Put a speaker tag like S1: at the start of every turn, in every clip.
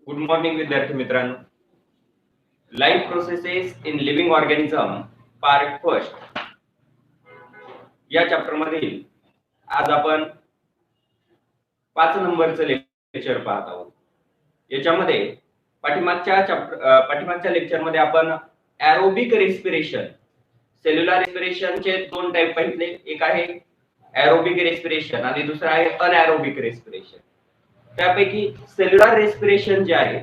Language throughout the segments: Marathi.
S1: गुड मॉर्निंग विद्यार्थी मित्रांनो. Life processes in living organism part first या चॅप्टर मधील आज आपण 5 नंबरचं लेक्चर पाहत आहोत. याच्यामध्ये पाठीमागच्या लेक्चर मध्ये आपण एरोबिक रेस्पिरेशन, सेल्युलर रेस्पिरेशनचे दोन टाइप पाहिले. एक आहे एरोबिक रेस्पिरेशन आणि दुसरा आहे अनएरोबिक रेस्पिरेशन. त्यापैकी सेल्युलर रेस्पिरेशन जे आहे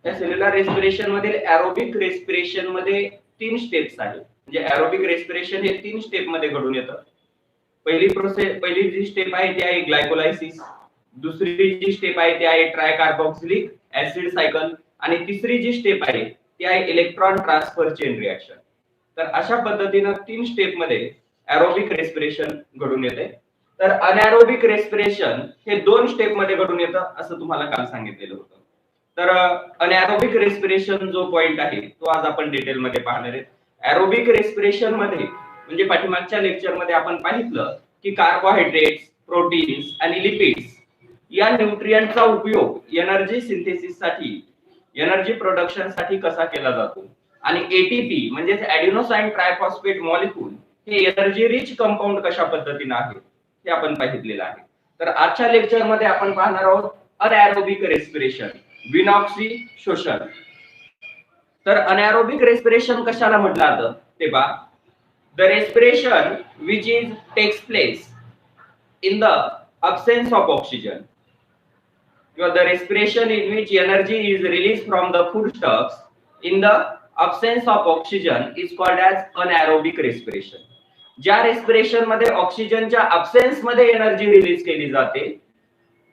S1: त्या सेल्युलर रेस्पिरेशन मधील एरोबिक रेस्पिरेशन मध्ये 3 स्टेप्स आहेत. म्हणजे एरोबिक रेस्पिरेशन हे 3 स्टेप मध्ये घडून येतं. पहिली जी स्टेप आहे ती आहे ग्लायकोलायसिस, दुसरी जी स्टेप आहे ती आहे ट्रायकार्बोक्सिलिक ऍसिड सायकल आणि तिसरी जी स्टेप आहे ती आहे इलेक्ट्रॉन ट्रान्सफर चेन रिएक्शन. तर अशा पद्धतीने 3 स्टेप मध्ये एरोबिक रेस्पिरेशन घडून येते. तर अनएरोबिक रेस्पिरेशन हे 2 स्टेप मध्ये घडून येतं असं तुम्हाला काल सांगितलेलं होतं. तर अनएरोबिक रेस्पिरेशन जो पॉइंट आहे तो आज आपण डिटेल मध्ये पाहणार आहे. एरोबिक रेस्पिरेशन मध्ये म्हणजे पाठीमागच्या लेक्चर मध्ये आपण पाहिलं की कार्बोहायड्रेट्स, प्रोटीन्स आणि लिपिड्स या न्यूट्रिएंटचा उपयोग एनर्जी सिंथेसिस साठी, एनर्जी प्रोडक्शन साठी कसा केला जातो आणि एटीपी म्हणजे ॲडिनोसाइन ट्रायफॉस्फेट मॉलिक्यूल हे एनर्जी रिच कंपाऊंड कशा पद्धतीने आहे हे आपण पाहिलेलं आहे. तर आजच्या लेक्चर मध्ये आपण पाहणार आहोत अनएरोबिक रेस्पिरेशन, विनॉक्सी शोषण. तर अनएरोबिक रेस्पिरेशन कशाला म्हटलं जातं ते पहा. The respiration which is takes place in the absence of oxygen, or the respiration in which energy is released from the foodstuffs in the absence of oxygen is called as anaerobic respiration. ज्या रेस्पिरेशन मध्ये ऑक्सिजनच्या अब्सेन्स मध्ये एनर्जी रिलीज केली जाते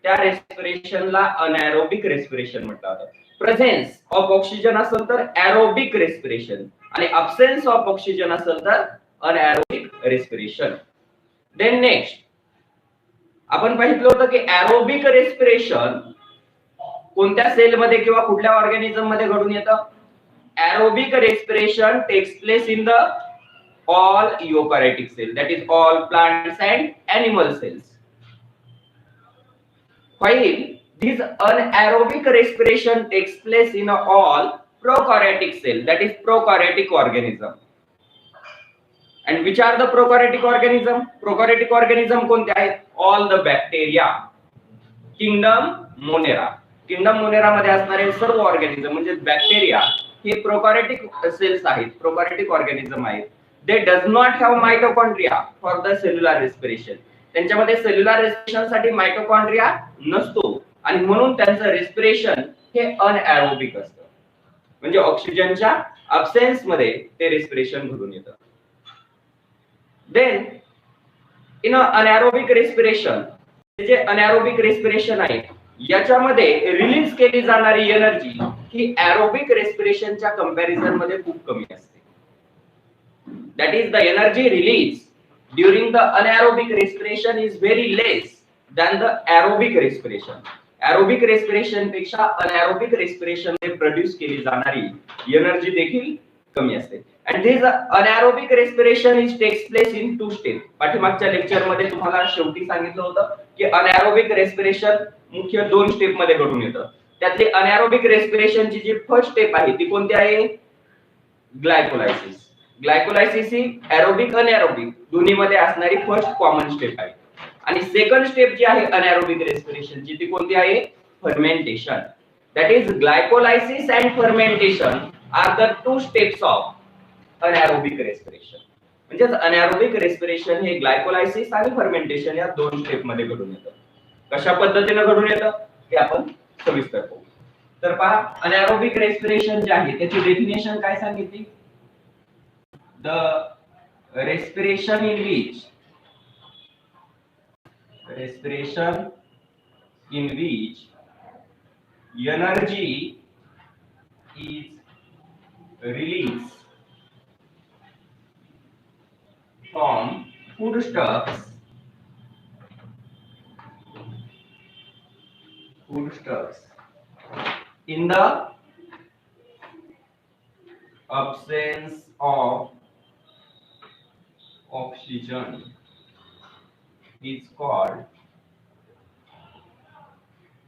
S1: त्या रेस्पिरेशनला अनएरोबिक रेस्पिरेशन म्हटलं जातं. प्रेझेन्स ऑफ ऑक्सिजन असेल तर एरोबिक रेस्पिरेशन आणि अब्सेन्स ऑफ ऑक्सिजन असेल तर अनएरोबिक रेस्पिरेशन. देन नेक्स्ट आपण पाहिलं होतं की एरोबिक रेस्पिरेशन कोणत्या सेल मध्ये किंवा कुठल्या ऑर्गॅनिझम मध्ये घडून येतं. Aerobic respiration takes place in the all eukaryotic cell, that is all plants and animal cells, while this anaerobic respiration takes place in all prokaryotic cell, that is prokaryotic organism. And which are the prokaryotic organism? Prokaryotic organism कोणते आहेत? All the bacteria, kingdom monera. Kingdom Monera मध्ये असणारे सर्व ऑर्गॅनिझम म्हणजे बॅक्टेरिया हे प्रोकॅरियोटिक सेल्स आहेत, प्रोकॅरियोटिक ऑर्गॅनिझम आहेत. दे does not have mitochondria for the cellular respiration. त्यांच्यामध्ये सेल्युलर रेस्पिरेशन साठी मायटोकॉन्ड्रिया नसतो आणि म्हणून त्यांचं रेस्पिरेशन हे अनएरोबिक असतं. म्हणजे ऑक्सिजनच्या अब्सेन्स मध्ये ते रेस्पिरेशन घडून येतं. देन इन अनएरोबिक रेस्पिरेशन, जे अनएरोबिक रेस्पिरेशन आहे याच्यामध्ये रिलीज केली जाणारी एनर्जी ही एरोबिक रेस्पिरेशनच्या कंपॅरिझन मध्ये खूप कमी असते. That is the energy release during the anaerobic respiration is very less than the aerobic respiration. Aerobic respiration पेक्षा अनएरोबिक रेस्पिरेशन मध्ये प्रोड्यूस केली जाणारी एनर्जी देखील कमी असते. and this anaerobic respiration is takes place in 2 steps. पाठीमागच्या लेक्चर मध्ये तुम्हाला शेवटी सांगितलं होतं की अनएरोबिक रेस्पिरेशन मुख्य 2 स्टेप मध्ये घडून येतं. त्यातली अनएरोबिक रेस्पिरेशनची जी फर्स्ट स्टेप आहे ती कोणती आहे? ग्लायकोलायसिस. ग्लायकोलायसिस ही एरोबिक अनएरोबिक दोन्ही मध्ये असणारी फर्स्ट कॉमन स्टेप आहे. आणि सेकंड स्टेप जी आहे अनएरोबिक रेस्पिरेशनची ती कोणती आहे? Fermentation. That is glycolysis and fermentation are the 2 steps of anaerobic respiration. म्हणजे अनएरोबिक रेस्पिरेशन हे ग्लायकोलायसिस आणि फर्मेंटेशन या 2 स्टेप मध्ये घडून येतं. कशा पद्धतीने घडून येतं हे आपण सविस्तर पाहू. तर पहा, अनएरोबिक रेस्पिरेशन जे आहे त्याची डेफिनेशन काय सांगितली? The respiration in which energy is released from foodstuffs in the absence of oxygen is called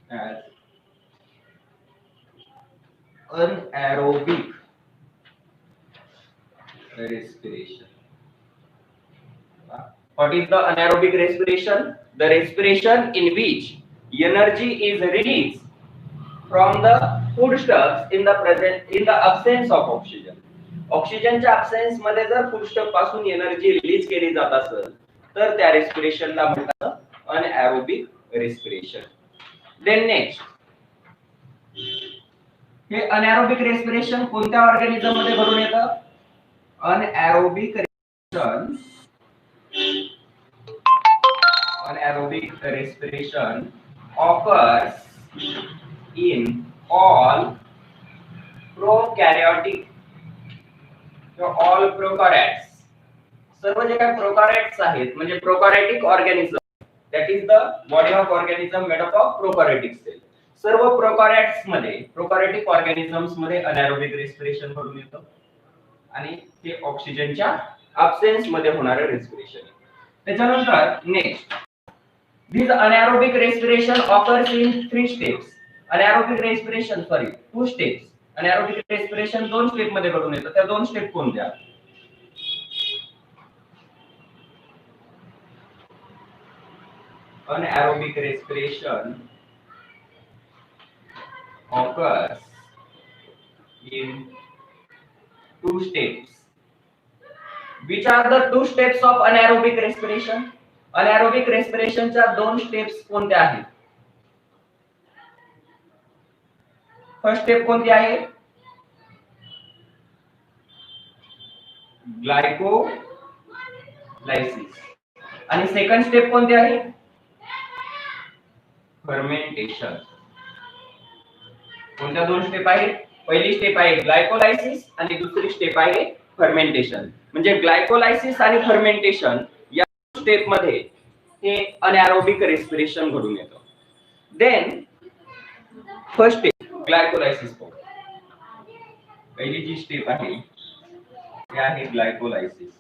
S1: as anaerobic respiration. What is the anaerobic respiration? The respiration in which energy is released from the foodstuffs in the absence of oxygen. ऑक्सिजनच्या absence मध्ये जर foodstuff पासून एनर्जी रिलीज केली जात असेल तर त्या रेस्पिरेशनला म्हणतात अनएरोबिक रेस्पिरेशन. देन नेक्स्ट, हे अनएरोबिक रेस्पिरेशन कोणत्या ऑर्गॅनिझम मध्ये घडून येतं? Anaerobic respiration occurs in all prokaryotic, all prokaryotes, सर्व जे काही प्रोकॅरियोट्स आहेत म्हणजे prokaryotic organism, that is the body of organism made up of prokaryotic cell. सर्व प्रोकॅरियोट्स मध्ये, प्रोकॅरियोटिक ऑर्गॅनिझम्स मध्ये अनएरोबिक रेस्पिरेशन घडून येतं आणि ते ऑक्सिजनच्या अब्सेन्स मध्ये होणारे रेस्पिरेशन. त्याच्यानंतर next, this anaerobic respiration occurs in 3 steps. Anaerobic respiration, sorry, 2 steps. Anaerobic respiration 2 step मध्ये घडून येतं. त्या 2 स्टेप कोणत्या? Anaerobic respiration occurs in 2 steps. Which are the 2 steps of anaerobic respiration? Anaerobic रेस्पिरेशनच्या 2 स्टेप्स कोणत्या आहेत? फर्स्ट स्टेप कोणती आहे? ग्लायकोलायसिस. आणि सेकंड स्टेप कोणती आहे? फर्मेंटेशन. कोणत्या 2 स्टेप आहेत? पहिली स्टेप आहे ग्लायकोलायसिस आणि दुसरी स्टेप आहे फर्मेंटेशन. म्हणजे ग्लायकोलायसिस आणि फर्मेंटेशन या स्टेप मध्ये हे अनएरोबिक रेस्पिरेशन घडून येतं. Then first step glycolysis. पहिली जी स्टेप आहे ती आहे glycolysis.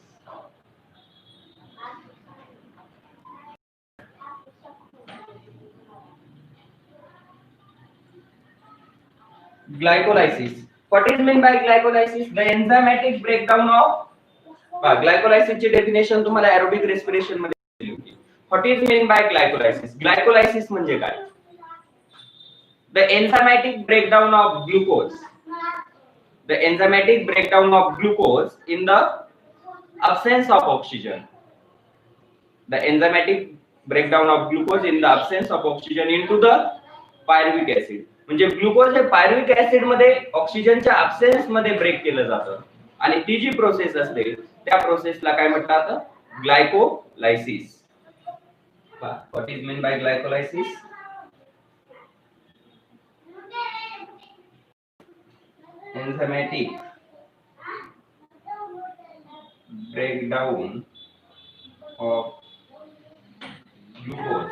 S1: Glycolysis. What is meant by glycolysis? The enzymatic breakdown of glycolysis ची डेफिनेशन तुम्हाला एरोबिक रेस्पिरेशन मध्ये दिली होती. What is meant by glycolysis? Glycolysis म्हणजे काय? The enzymatic breakdown of glucose. The enzymatic breakdown of glucose in the absence of oxygen. The enzymatic breakdown of glucose in the absence of oxygen into the pyruvic acid. म्हणजे ग्लुकोज हे पायरुविक ऍसिड मध्ये ऑक्सिजनच्या अब्सेन्स मध्ये ब्रेक केलं जातं आणि ती जी प्रोसेस असते त्या प्रोसेसला काय म्हणतात? Glycolysis. What is mean by glycolysis? Enzymatic breakdown of glucose.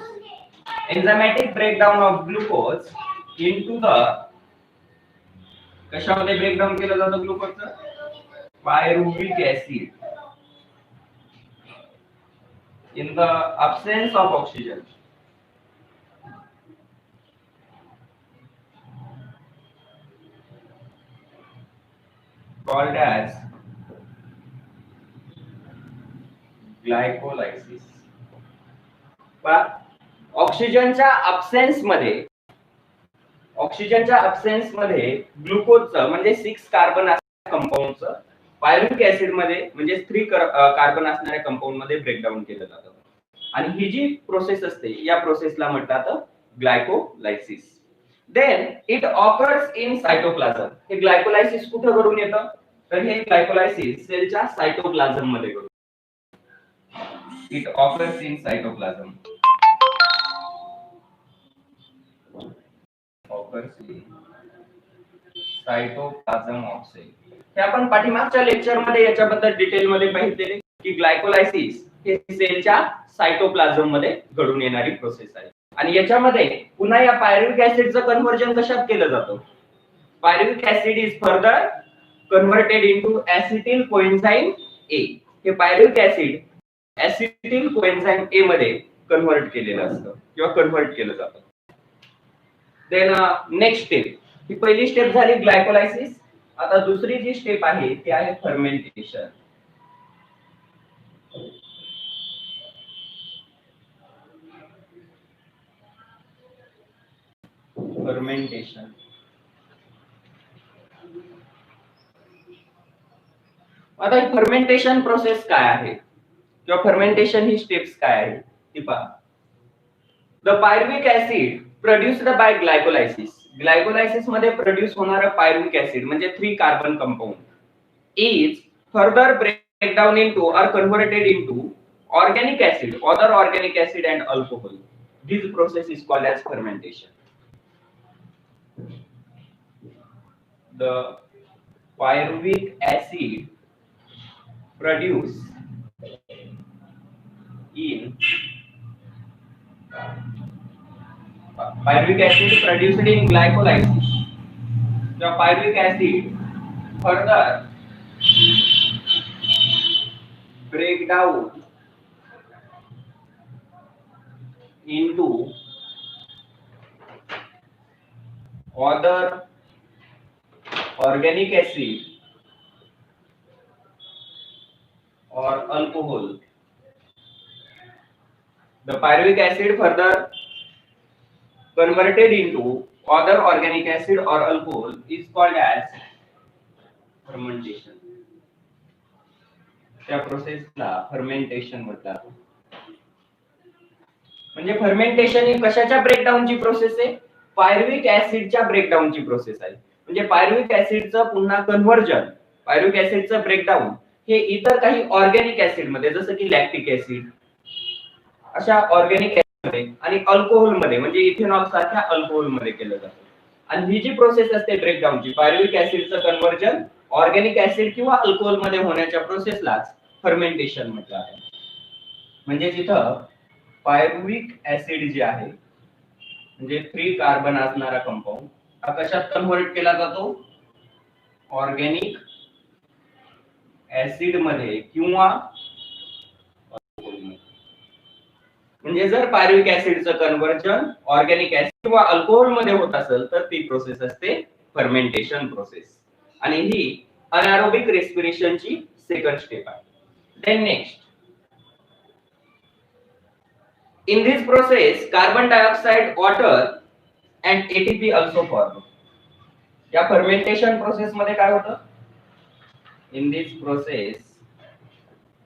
S1: Enzymatic breakdown of glucose into the, कशामध्ये ब्रेकडाउन केलं जातं ग्लुकोजचं? Pyruvic acid in the absence of oxygen. Called as glycolysis. ऑक्सिजनच्या अब्सेन्स मध्ये ग्लुकोजचं म्हणजे 6 कार्बन असणाऱ्या कंपाऊंडचं पायरुविक ऍसिड मध्ये म्हणजे 3 कार्बन असणाऱ्या कंपाऊंड मध्ये ब्रेकडाऊन केलं जातं आणि ही जी प्रोसेस असते या प्रोसेसला म्हणतात glycolysis. Then it occurs in cytoplasm. हे ग्लायकोलायसिस कुठे घडून येतं? तर हे ग्लायकोलायसिस सेलच्या सायटोप्लाझम मध्ये घडून. It occurs in cytoplasm. Cytoplasm of cell. हे आपण पाठीमागच्या लेक्चर मध्ये याच्याबद्दल डिटेल मध्ये पाहिलेले की ग्लायकोलायसिस हे सेलच्या सायटोप्लाझम मध्ये घडून येणारी प्रोसेस आहे आणि याच्यामध्ये पुन्हा या पायरुविक ऍसिडचं कन्व्हर्जन कशात केलं जातं? Pyruvic acid is further converted into acetyl coenzyme A. हे pyruvic acid acetyl coenzyme A मध्ये कन्व्हर्ट केलेलं असतं किंवा कन्व्हर्ट केलं जातं. Then next step, ही पहिली स्टेप झाली ग्लायकोलायसिस. आता दुसरी जी स्टेप आहे ती आहे फर्मेंटेशन. फर्मेंटेशन आता ही फर्मेंटेशन प्रोसेस काय आहे किंवा फर्मेंटेशन ही स्टेप्स काय आहे ती पहा. The pyruvic acid produced by glycolysis. Glycolysis मध्ये प्रोड्यूस होणारा पायरुविक ऍसिड म्हणजे 3 carbon compound is further breakdown into or converted into organic acid, other organic acid and alcohol. This process is called as fermentation. The pyruvic acid produced in pyruvic acid produced in glycolysis. The pyruvic acid further break down into other organic acid or alcohol. The pyruvic acid further converted into other organic acid or alcohol is called as fermentation. त्या प्रोसेसला फर्मेंटेशन म्हणतात. म्हणजे फर्मेंटेशन ही कशाच्या ब्रेकडाऊनची प्रोसेस आहे? पायरुविक ऍसिडच्या ब्रेकडाऊनची प्रोसेस आहे. म्हणजे पायरुविक ऍसिडचं पुन्हा कन्व्हर्जन, पायरुविक ऍसिडचं ब्रेकडाऊन हे इतर काही ऑर्गॅनिक ऍसिड मध्ये जसं की लॅक्टिक ऍसिड अशा ऑर्गॅनिक ऍसिड मध्ये आणि अल्कोहोल मध्ये म्हणजे इथेनॉल सारख्या अल्कोहोल मध्ये केलं जातं. आणि ही जी प्रोसेस असते ब्रेकडाऊनची पायरुविक ऍसिडचं कन्व्हर्जन ऑर्गॅनिक ऍसिड किंवा अल्कोहोल मध्ये होण्याच्या प्रोसेसलाच फर्मेंटेशन म्हटलं आहे. म्हणजे जिथं पायरुविक ऍसिड जे आहे म्हणजे 3 कार्बन असणारा कंपाऊंड हा कशात कन्व्हर्ट केला जातो? ऑर्गॅनिक ऍसिड मध्ये किंवा म्हणजे जर पायरुविक ऍसिडचं कन्व्हर्जन ऑर्गॅनिक ऍसिड किंवा अल्कोहोल मध्ये होत असेल तर ती प्रोसेस असते फर्मेंटेशन प्रोसेस. आणि ही अनारोबिक रेस्पिरेशनची सेकंड स्टेप आहे. Then next, in this process carbon dioxide, water and ATP also form. या फर्मेंटेशन प्रोसेस मध्ये काय होतं? in this process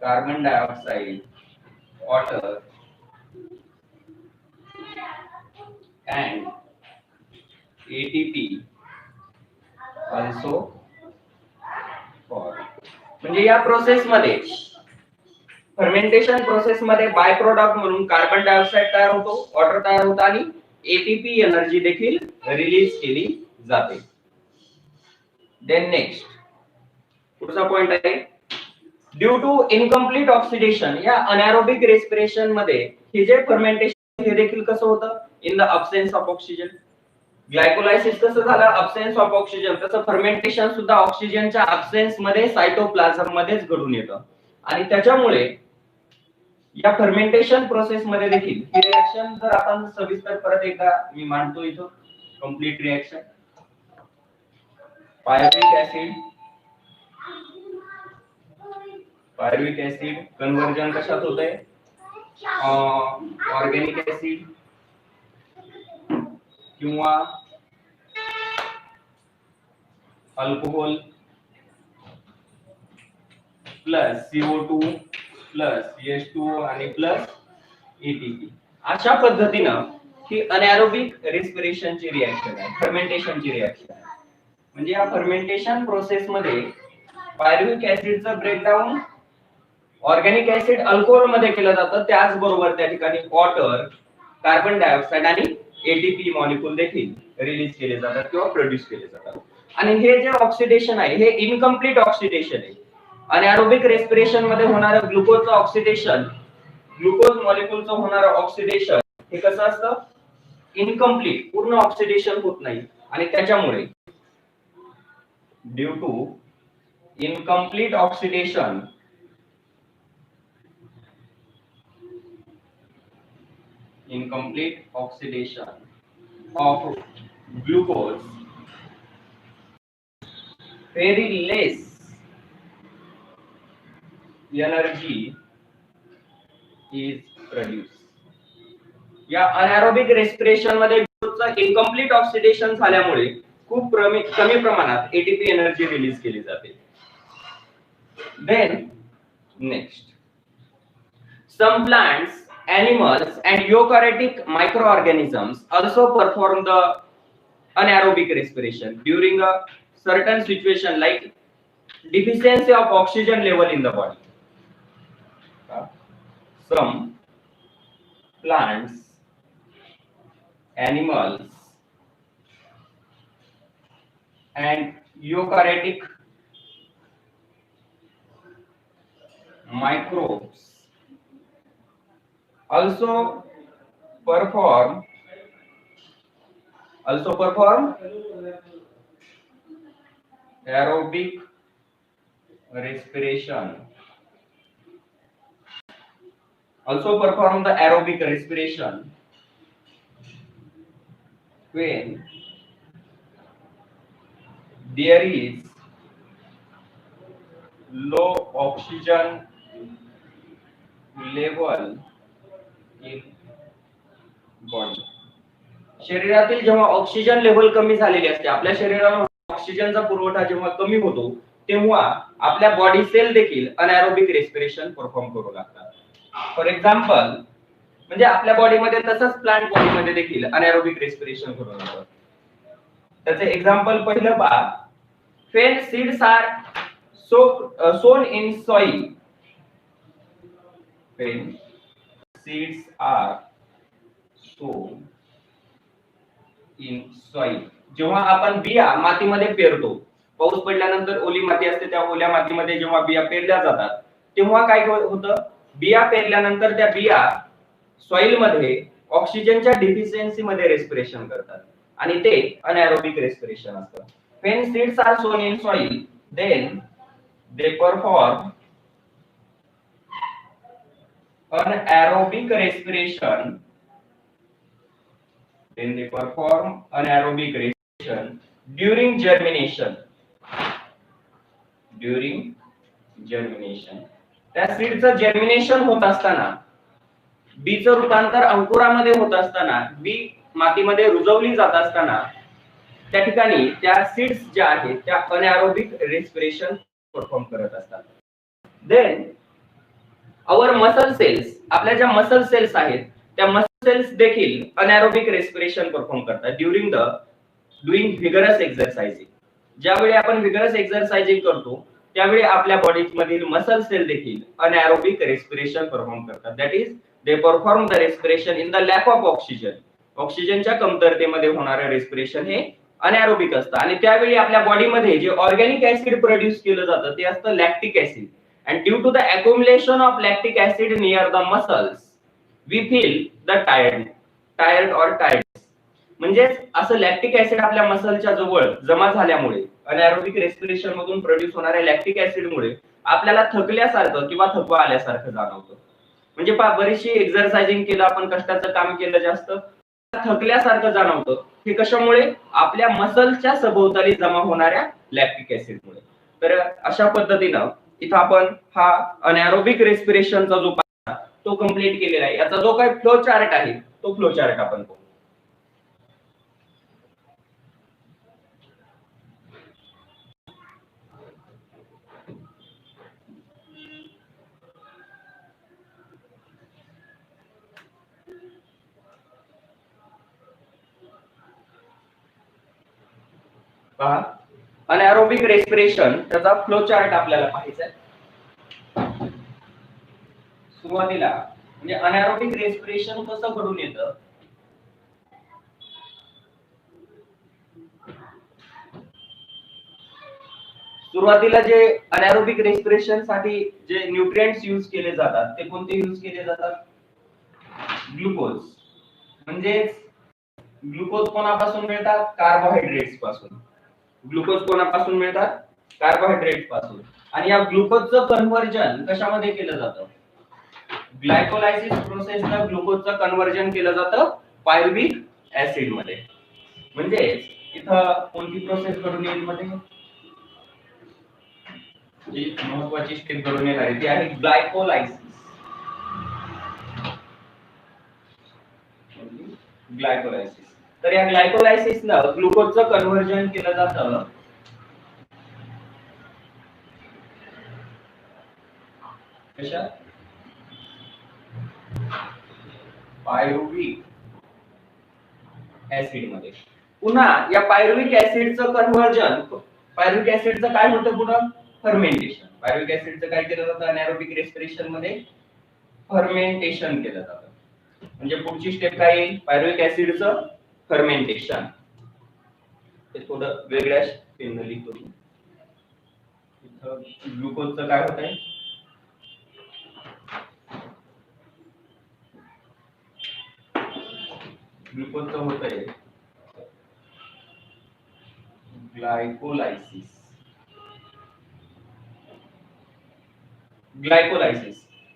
S1: carbon dioxide, water and ATP also form. म्हणजे या प्रोसेस मध्ये फर्मेंटेशन प्रोसेस मध्ये बाय प्रोडक्ट म्हणून कार्बन डायऑक्साइड तयार होतो, वॉटर तयार होतं आणि एटीपी एनर्जी देखील रिलीज केली जाते. देन नेक्स्ट पुढचा पॉइंट आहे ड्यू टू इनकम्प्लीट ऑक्सिडेशन. या अनारोबिक रेस्पिरेशन मध्ये हे जे फर्मेंटेशन हे देखील कसं होतं? In the absence of oxygen. Glycolysis कसं झालं? Absence of oxygen. तसं फर्मेंटेशन सुद्धा ऑक्सिजनच्या अब्सेन्स मध्ये सायटोप्लाझम मध्येच घडून येतं आणि त्याच्यामुळे या फर्मेंटेशन प्रोसेस मध्ये देखील ही रिएक्शन जर आपण सविस्तर परत एकदा मी मांडतो इथं complete reaction. Pyruvic acid conversion कशात होतंय? ऑर्गॅनिक ऍसिड किंवा alcohol plus CO2 plus H2O आणि प्लस ATP. अशा पद्धतीनं ही अनारोबिक रेस्पिरेशनची रिएक्शन आहे, फर्मेंटेशनची रिएक्शन आहे. म्हणजे या फर्मेंटेशन प्रोसेस मध्ये पायरुविक ऍसिडचं ब्रेकडाऊन ऑर्गॅनिक ऍसिड अल्कोहोल मध्ये केलं जातं, त्याचबरोबर त्या ठिकाणी वॉटर, कार्बन डायऑक्साइड आणि एटीपी मॉलिक्यूल देखील रिलीज केले जातात किंवा प्रोड्यूस केले जातात. आणि हे जे ऑक्सिडेशन आहे हे इनकम्प्लीट ऑक्सिडेशन आहे. अनारोबिक रेस्पिरेशन मध्ये होणारं ग्लुकोजचं ऑक्सिडेशन, ग्लुकोज मॉलिक्यूलचं होणारं ऑक्सिडेशन हे कसं असतं? इनकम्प्लीट, पूर्ण ऑक्सिडेशन होत नाही. आणि त्याच्यामुळे due to incomplete oxidation of glucose very less energy is produced. या अनएरोबिक रेस्पिरेशन मध्ये इनकम्प्लीट ऑक्सिडेशन झाल्यामुळे खूप कमी प्रमाणात एटीपी एनर्जी रिलीज केली जाते. Then next, some plants, animals and eukaryotic microorganisms also perform the anaerobic respiration during a certain situation like deficiency of oxygen level in the body. Some plants, animals and eukaryotic microbes also perform aerobic respiration. Also perform the aerobic respiration when there is low oxygen level in body. शरीरातील जेव्हा ऑक्सिजन लेवल कमी झालेली असते, आपल्या शरीराला ऑक्सिजनचा पुरवठा जेव्हा कमी होतो तेव्हा आपल्या बॉडी सेल देखील अनएरोबिक रेस्पिरेशन परफॉर्म करू लागतात. फॉर एक्झाम्पल, म्हणजे आपल्या बॉडीमध्ये तसंच प्लांट बॉडीमध्ये देखील अनएरोबिक रेस्पिरेशन करू लागतात. त्याचे एक्झाम्पल पहिलं पहा, when seeds are sown in soil. When seeds are sown in soil, जेव्हा आपण बिया मातीमध्ये पेरतो, पाऊस पडल्यानंतर ओली माती असते, त्या ओल्या मातीमध्ये जेव्हा बिया पेरल्या जातात तेव्हा काय होतं, बिया पेरल्यानंतर त्या बिया सॉइल मध्ये ऑक्सिजनच्या डिफिशियन्सी मध्ये रेस्पिरेशन करतात आणि ते अनएरोबिक रेस्पिरेशन असतं. When seeds are sown in soil, then they perform anaerobic respiration. Then they perform anaerobic respiration during germination. During germination, त्या सीडचं जर्मिनेशन होत असताना, बीचं रूपांतर अंकुरामध्ये होत असताना, बी मातीमध्ये रुजवली जात असताना त्या ठिकाणी त्या सीड्स ज्या आहेत त्या अनएरोबिक रेस्पिरेशन परफॉर्म करत असतात. देन आवर मसल सेल्स, आपल्या ज्या मसल सेल्स आहेत त्या मसल सेल्स देखील अनएरोबिक रेस्पिरेशन परफॉर्म करतात ड्यूरिंग डुईंग व्हिगरस एक्सरसाइजिंग. ज्यावेळी आपण व्हिगरस एक्सरसाइजिंग करतो त्यावेळी आपल्या बॉडी मधील मसल सेल देखील अनएरोबिक रेस्पिरेशन परफॉर्म करतात. That is they perform the respiration in the lack of oxygen. ऑक्सिजनच्या कमतरतेमध्ये होणारे रेस्पिरेशन हे अनएरोबिक असतं आणि त्यावेळी आपल्या बॉडीमध्ये जे ऑर्गॅनिक ऍसिड प्रोड्यूस केलं जातं ते असतं lactic acid. And due to the accumulation of lactic acid near the muscles, we feel the tired or tiredness. म्हणजे असं लॅक्टिक ऍसिड आपल्या मसलच्या जवळ जमा झाल्यामुळे, अनएरोबिक रेस्पिरेशन मधून प्रोड्यूस होणाऱ्या लॅक्टिक ऍसिड मुळे आपल्याला थकल्यासारखं किंवा थकवा आल्यासारखं जाणवतं. म्हणजे बरीचशी एक्सरसाइजिंग केलं, आपण कष्टाचं काम केलं, जास्त थकल्यासारखं जाणवतं. हे कशामुळे? आपल्या मसलच्या सभोवताली जमा होणाऱ्या लॅक्टिक ऍसिड मुळे. तर अशा पद्धतीनं इथं आपण हा अनएरोबिक रेस्पिरेशनचा जो पार्ट तो कंप्लीट केलेला आहे. याचा जो काही फ्लो चार्ट आहे तो फ्लो चार्ट आपण पाहू. पहा, अनएरोबिक रेस्पिरेशन त्याचा फ्लो चार्ट आपल्याला पाहायचा आहे. सुरुवातीला म्हणजे अनएरोबिक रेस्पिरेशन कसं घडून येतं, सुरुवातीला जे अनएरोबिक रेस्पिरेशन साठी जे न्यूट्रिएंट्स यूज केले जातात ते कोणते यूज केले जातात? ग्लुकोज. म्हणजे ग्लुकोज कोणापासून मिळतात? कार्बोहायड्रेट्स पासून. ग्लुकोज कोणापासून मिळतात? कार्बोहायड्रेट्स पासून. आणि या ग्लुकोजचं कन्व्हर्जन कशामध्ये केलं जातं? ग्लायकोलायसिस प्रोसेसनं ग्लुकोजचं कन्व्हर्जन केलं जातं पायरुव्हिक ऍसिड मध्ये. म्हणजे इथं कोणती प्रोसेस घडून येईल मध्ये? जी महत्वाची स्टेप घडून येणार आहे ती आहे ग्लायकोलायसिस. ग्लायकोलायसिस. तर या ग्लायकोलायसिसनं ग्लुकोजचं कन्व्हर्जन केलं जातं कशा पायरुव्हिक ऍसिड मध्ये. पुन्हा या पायरुव्हिक ऍसिडचं कन्व्हर्जन पायरुव्हिक ऍसिडचं काय होतं पुढं फर्मेंटेशन. पायरुव्हिक ऍसिडचं काय केलं जातं अनारोबिक रेस्पिरेशन मध्ये फर्मेंटेशन केलं जातं. म्हणजे पुढची स्टेप काय येईल पायरुव्हिक ऍसिडचं फर्मेंटेशन. ते थोडं वेगळ्या पेनने लिहितो. इथं ग्लुकोजचं काय होत आहे ग्लुकोजचं होत आहे ग्लायकोलायसिस.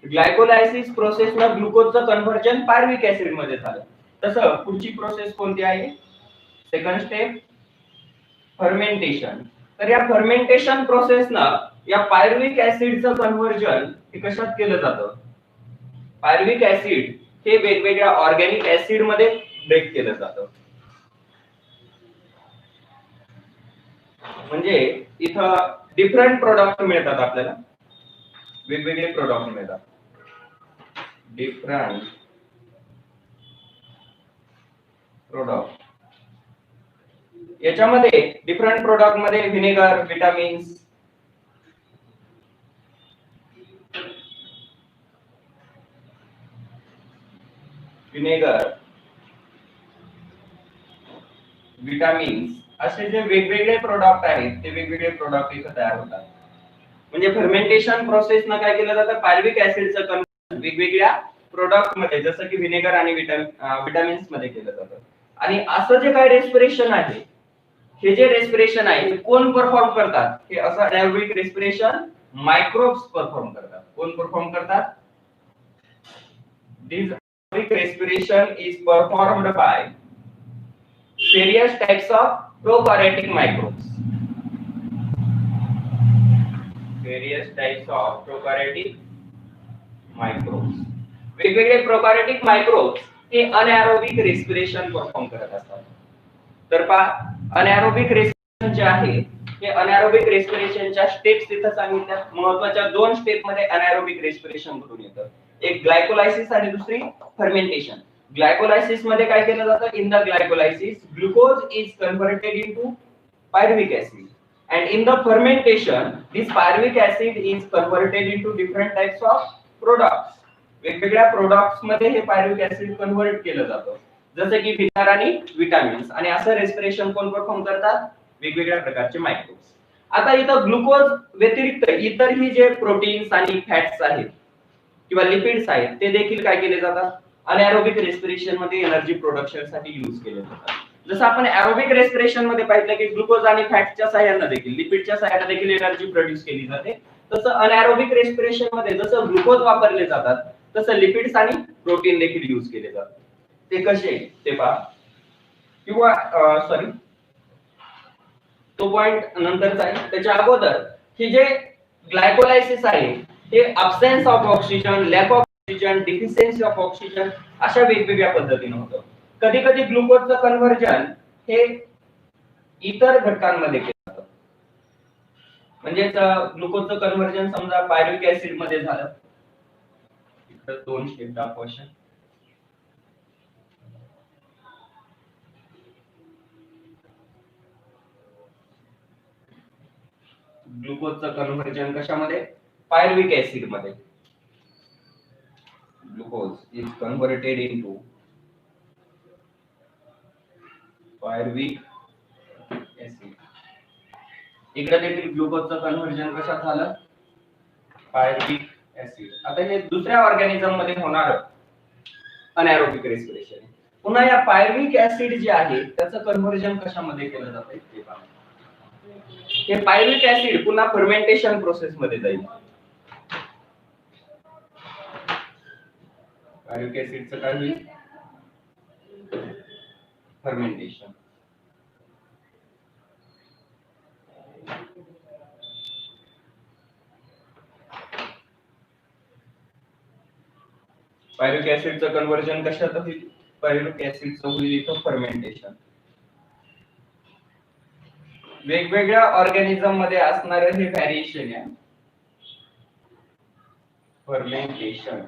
S1: ग्लायकोलायसिस प्रोसेसनं ग्लुकोजचं कन्व्हर्जन पायरुव्हिक ऍसिड मध्ये झालं. तसं पुढची प्रोसेस कोणती आहे सेकंड स्टेप फर्मेंटेशन. तर या फर्मेंटेशन प्रोसेसनं या पायरुव्हिक ऍसिडचं कन्व्हर्जन हे कशात केलं जातं पायरुव्हिक ऍसिड हे वेगवेगळ्या ऑर्गॅनिक ऍसिड मध्ये ब्रेक केलं जातं. म्हणजे इथं डिफरंट प्रोडक्ट मिळतात आपल्याला वेगवेगळे प्रोडक्ट मिळतात. डिफरंट प्रोडक्ट याच्यामध्ये डिफरंट प्रोडक्ट मध्ये व्हिनेगर विटामिन्स असे जे वेगवेगळे प्रोडक्ट आहेत ते वेगवेगळे प्रोडक्ट इथे तयार होतात. म्हणजे फर्मेंटेशन प्रोसेस न काय केलं जातं पायरुव्हिक ऍसिडचं कन्व्हर्जन वेगवेगळ्या प्रोडक्ट मध्ये जसं की व्हिनेगर आणि विटामिन्स मध्ये केलं जातं. आणि असं जे काय रेस्पिरेशन आहे हे जे रेस्पिरेशन आहे हे कोण परफॉर्म करतात हे असं anaerobic रेस्पिरेशन मायक्रोब्स परफॉर्म करतात. कोण परफॉर्म करतात दिस anaerobic respiration is performed by various types of prokaryotic microbes. Various types of prokaryotic microbes. वेगवेगळे प्रोकॅरियोटिक मायक्रोब्स हे अनएरोबिक रेस्पिरेशन परफॉर्म करत असतात. तर पहा अनएरोबिक रेस्पिरेशन जे आहे हे अनएरोबिक रेस्पिरेशनच्या स्टेप्स इथे सांगितल्या. महत्त्वाच्या दोन स्टेप मध्ये अनएरोबिक रेस्पिरेशन घडून येतं. एक ग्लायकोलायसिस आणि दुसरी फर्मेंटेशन. ग्लायकोलायसिस मध्ये काय केलं जातं in the glycolysis glucose is converted into pyruvic acid and in the fermentation this pyruvic acid is converted into different types of products. वेगवेगळ्या प्रोडक्ट्स मध्ये हे पायरुव्हिक ऍसिड कन्व्हर्ट केलं जातं जसे की व्हिनेगर आणि विटामिन्स. आणि असं रेस्पिरेशन कोण परफॉर्म करतात वेगवेगळ्या प्रकारचे मायक्रोब्स. आता इथं ग्लुकोज व्यतिरिक्त इतरही जे प्रोटीन्स आणि फॅट्स आहेत किंवा लिपिड्स आहेत ते देखील काय केले जातात अनएरोबिक रेस्पिरेशन मध्ये एनर्जी प्रोडक्शन साठी यूज केले जातात. जसं आपण एरोबिक रेस्पिरेशन मध्ये पाहिलं की ग्लुकोज आणि फॅटच्या सहाय्याने देखील लिपिडच्या सहाय्याने देखील एनर्जी प्रोड्यूस केली जाते. तसं अनएरोबिक रेस्पिरेशन मध्ये जसं ग्लुकोज वापरले जातात तसं लिपिड्स आणि प्रोटीन देखील यूज केले जातात. ते कसे ते पहा किंवा सॉरी तो पॉइंट नंतरचा आहे. त्याच्या अगोदर की जे ग्लायकोलायसिस आहे हे absence of oxygen lack of oxygen deficiency of oxygen अशा वेगवेगळ्या पद्धतीने होतं. कधी कधी ग्लुकोजचं कन्व्हर्जन हे इतर घटकांमध्ये केलं जातं. म्हणजे ग्लुकोजचं कन्व्हर्जन समजा पायरुव्हिक ऍसिड मध्ये झालं इकडे दोन स्टेप दाखवायचे. ग्लुकोजचं कन्व्हर्जन कशामध्ये पायरुव्हिक ऍसिड मध्ये. Glucose is converted into pyruvic acid. इकडे देखील ग्लुकोजचं कन्व्हर्जन कशात झालं पायरुव्हिक ऍसिड. आता हे दुसऱ्या ऑर्गॅनिझम मध्ये होणार अनएरोबिक रेस्पिरेशन. पुन्हा या पायरुव्हिक ऍसिड जे आहे त्याचं कन्व्हर्जन कशामध्ये केलं जातं ते पहा. हे पायरुव्हिक ऍसिड पुन्हा फर्मेंटेशन प्रोसेस मध्ये जाईल. पायरुव्हिक ऍसिडचं काय होईल फर्मेंटेशन. पायरुव्हिक ऍसिडचं कन्व्हर्जन कशात होईल? पायरुव्हिक ऍसिडचं होईल इथं फर्मेंटेशन. वेगवेगळ्या ऑर्गॅनिझम मध्ये असणारे हे व्हॅरिएशन आहे फर्मेंटेशन.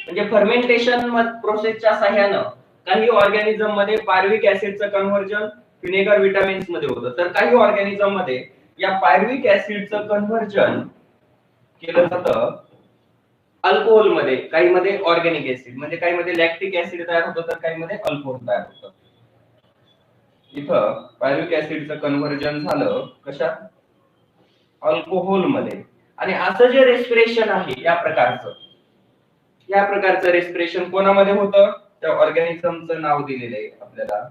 S1: म्हणजे फर्मेंटेशन प्रोसेसच्या सहाय्यानं काही ऑर्गॅनिझम मध्ये पायरुव्हिक ऍसिडचं कन्व्हर्जन व्हिनेगर विटामिन्स मध्ये होतं, तर काही ऑर्गॅनिझम मध्ये या पायरुव्हिक ऍसिडचं कन्व्हर्जन केलं जातं अल्कोहोल मध्ये, काही मध्ये ऑर्गॅनिक ऍसिड, म्हणजे काही मध्ये लॅक्टिक ऍसिड तयार होतं तर काही मध्ये अल्कोहोल तयार होतं. इथं पायरुव्हिक ऍसिडचं कन्व्हर्जन झालं कशात? अल्कोहोल मध्ये. आणि असं जे रेस्पिरेशन आहे या प्रकारचं रेस्पिरेशन कोणामध्ये होतं? त्या ऑर्गॅनिझमचं नाव दिलेलं आहे आपल्याला.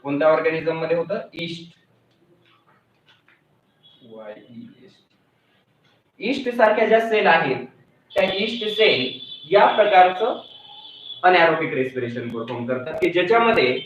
S1: कोणत्या ऑर्गॅनिझम मध्ये होतं? ईस्ट. ईस्ट सारख्या ज्या सेल आहेत त्या ईस्ट सेल या प्रकारचं अनएरोबिक रेस्पिरेशन परफॉर्म करतात की ज्याच्यामध्ये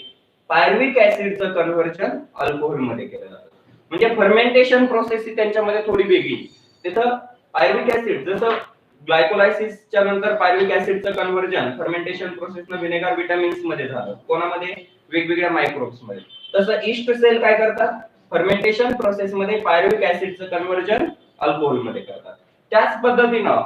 S1: पायरुव्हिक ऍसिडचं कन्व्हर्जन अल्कोहोल मध्ये केलं जातं. म्हणजे फर्मेंटेशन प्रोसेस ही त्यांच्यामध्ये थोडी वेगळी. तिथं पायरुव्हिक ऍसिड जसं ग्लायकोलायसिसच्या नंतर पायरुव्हिक ऍसिडचं कन्व्हर्जन फर्मेंटेशन प्रोसेसनं व्हिनेगर विटामिन्स मध्ये झालं, कोणामध्ये? वेगवेगळ्या मायक्रोब्स मध्ये. तसं ईस्ट सेल काय करतात? फर्मेंटेशन प्रोसेस मध्ये पायरुव्हिक ऍसिडचं कन्व्हर्जन अल्कोहोल मध्ये करतात. त्याच पद्धतीनं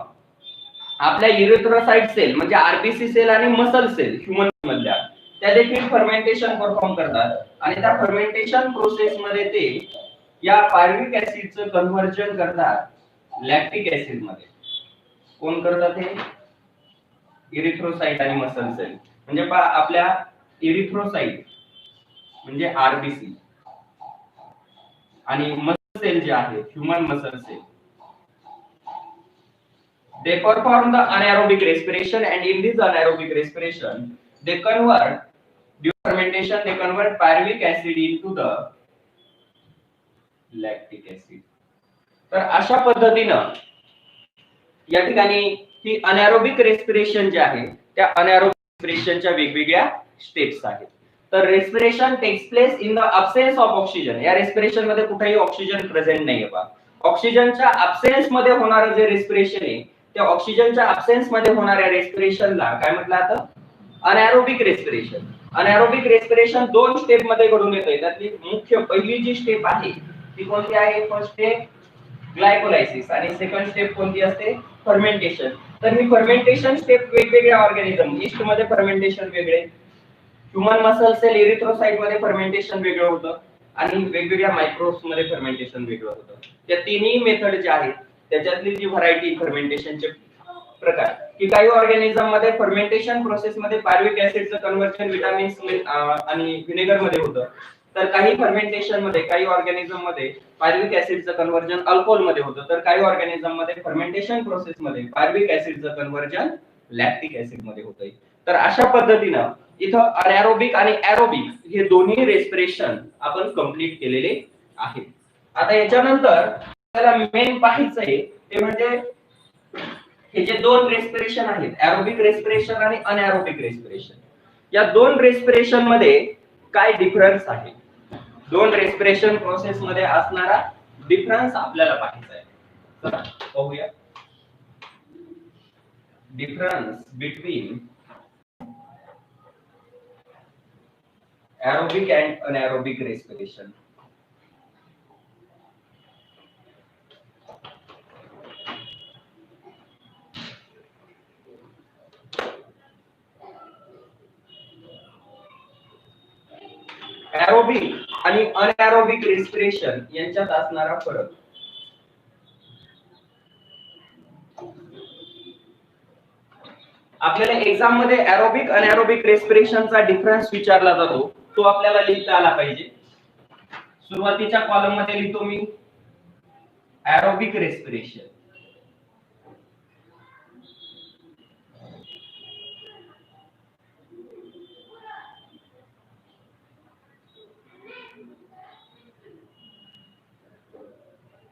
S1: आपल्या इरिथ्रोसाइट सेल म्हणजे आरबीसी सेल आणि मसल सेल ह्युमन मधल्या त्या देखील फर्मेंटेशन परफॉर्म करतात आणि त्या फर्मेंटेशन प्रोसेस मध्ये ते या पायरुव्हिक ऍसिडचं कन्व्हर्जन करतात लॅक्टिक ऍसिड मध्ये. कोण करतात हे? इरिथ्रोसाइट आणि मसल सेल. म्हणजे आपल्या इरिथ्रोसाइट म्हणजे आरबीसी आणि मसल सेल जे आहे human muscle cell, they perform the anaerobic respiration, and in this anaerobic respiration they convert, during fermentation they convert pyruvic acid into the lactic acid. तर अशा पद्धतीनं या ठिकाणी ही अनएरोबिक रेस्पिरेशन जे आहे त्या अनएरोबिक रेस्पिरेशनच्या वेगवेगळ्या स्टेप्स आहेत. तर respiration takes place in the absence of oxygen. या रेस्पिरेशन मध्ये कुठेही ऑक्सिजन प्रेझेंट नाहीये बा. ऑक्सिजनच्या अब्सेन्स मध्ये होणारं जे रेस्पिरेशन आहे त्या ऑक्सिजनच्या अब्सेन्स मध्ये होणाऱ्या रेस्पिरेशनला काय म्हटलं जातं? Anaerobic respiration. अनएरोबिक रेस्पिरेशन दोन स्टेप मध्ये घडून येते. त्यातली मुख्य पहिली जी स्टेप आहे ती कोणती आहे? फर्स्ट स्टेप ग्लायकोलायसिस आणि सेकंड स्टेप कोणती असते? फर्मेंटेशन. तर ही फर्मेंटेशन स्टेप वेगवेगळ्या ऑर्गॅनिझम, ईस्ट मध्ये फर्मेंटेशन वेगळे, ह्युमन मसल सेल इरिथ्रोसाइट मध्ये फर्मेंटेशन वेगळं होतं आणि वेगवेगळ्या मायक्रोब्स मध्ये फर्मेंटेशन वेगळं होतं. त्या तिन्ही मेथड ज्या आहेत त्याच्यातली जी व्हरायटी फर्मेंटेशनचे प्रकार की काही ऑर्गॅनिझम मध्ये फर्मेंटेशन प्रोसेस मध्ये पायरुव्हिक ऍसिडचं कन्व्हर्जन विटामिन्स आणि व्हिनेगर मध्ये होतं, तर काही फर्मेंटेशन मध्ये काही ऑर्गॅनिझम मध्ये पायरुव्हिक ऍसिडचं कन्व्हर्जन अल्कोहोल मध्ये होतं, तर काही ऑर्गॅनिझम मध्ये फर्मेंटेशन प्रोसेस मध्ये पायरुव्हिक ऍसिडचं कन्व्हर्जन लॅक्टिक ऍसिड मध्ये होतंय. तर अशा पद्धतीनं इथं अनएरोबिक आणि एरोबिक हे दोन्ही रेस्पिरेशन आपण कंप्लीट केलेले आहेत. आता याच्यानंतर आपल्याला मेन पाहायचं आहे ते म्हणजे हे जे दोन रेस्पिरेशन आहेत एरोबिक रेस्पिरेशन आणि अनएरोबिक रेस्पिरेशन, या दोन रेस्पिरेशन मध्ये काय डिफरन्स आहे? दोन रेस्पिरेशन प्रोसेस मध्ये असणारा डिफरन्स आपल्याला पाहायचा आहे. चला पाहूया. Difference between aerobic and anaerobic respiration. Aerobic आणि अनएरोबिक रेस्पिरेशन यांच्यात असणारा फरक. आपल्याला एक्झाम मध्ये एरोबिक अनएरोबिक रेस्पिरेशनचा डिफरन्स विचारला जातो, तो आपल्याला लिहिता आला पाहिजे. सुरुवातीच्या कॉलम मध्ये लिहितो मी एरोबिक रेस्पिरेशन.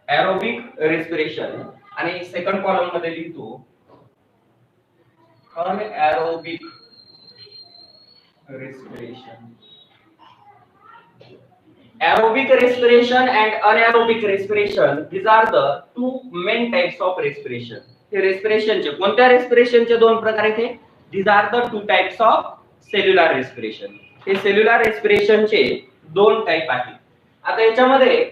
S1: एरोबिक रेस्पिरेशन आणि सेकंड कॉलम मध्ये लिहितो anaerobic respiration. Aerobic respiration and anaerobic respiration, these are the two main types of respiration. हे रेस्पिरेशनचे कोणत्या रेस्पिरेशनचे दोन प्रकार आहेत? These are the two types of cellular respiration. हे सेल्युलर रेस्पिरेशनचे दोन टाइप आहेत. आता याच्यामध्ये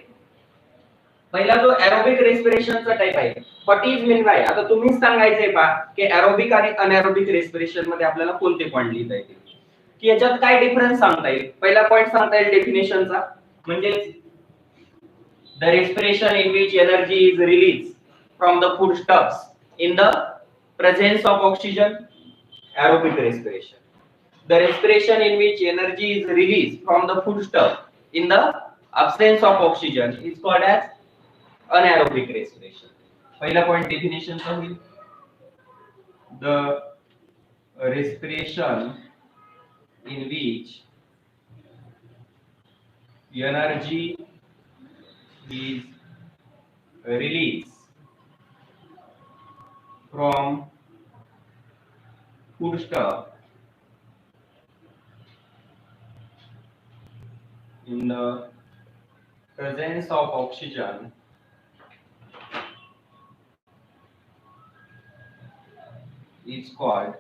S1: पहिला जो एरोबिक रेस्पिरेशनचा टाइप आहे, व्हॉट इज मीन बाय, आता तुम्हीच सांगायचंय पहा की एरोबिक आणि अनएरोबिक रेस्पिरेशन मध्ये आपल्याला कोणते पॉइंट लिहिता येतील, की याच्यात काय डिफरन्स सांगता येईल. पहिला पॉइंट सांगता येईल डेफिनेशनचा, म्हणजे the respiration in which energy is release from the foodstuffs in the presence of oxygen, aerobic respiration. The respiration in which energy is released from the foodstuff in the absence of oxygen is called as anaerobic respiration. पहिला पॉइंट डेफिनेशन चा होईल, the respiration in which energy is released from foodstuff in the presence of oxygen is called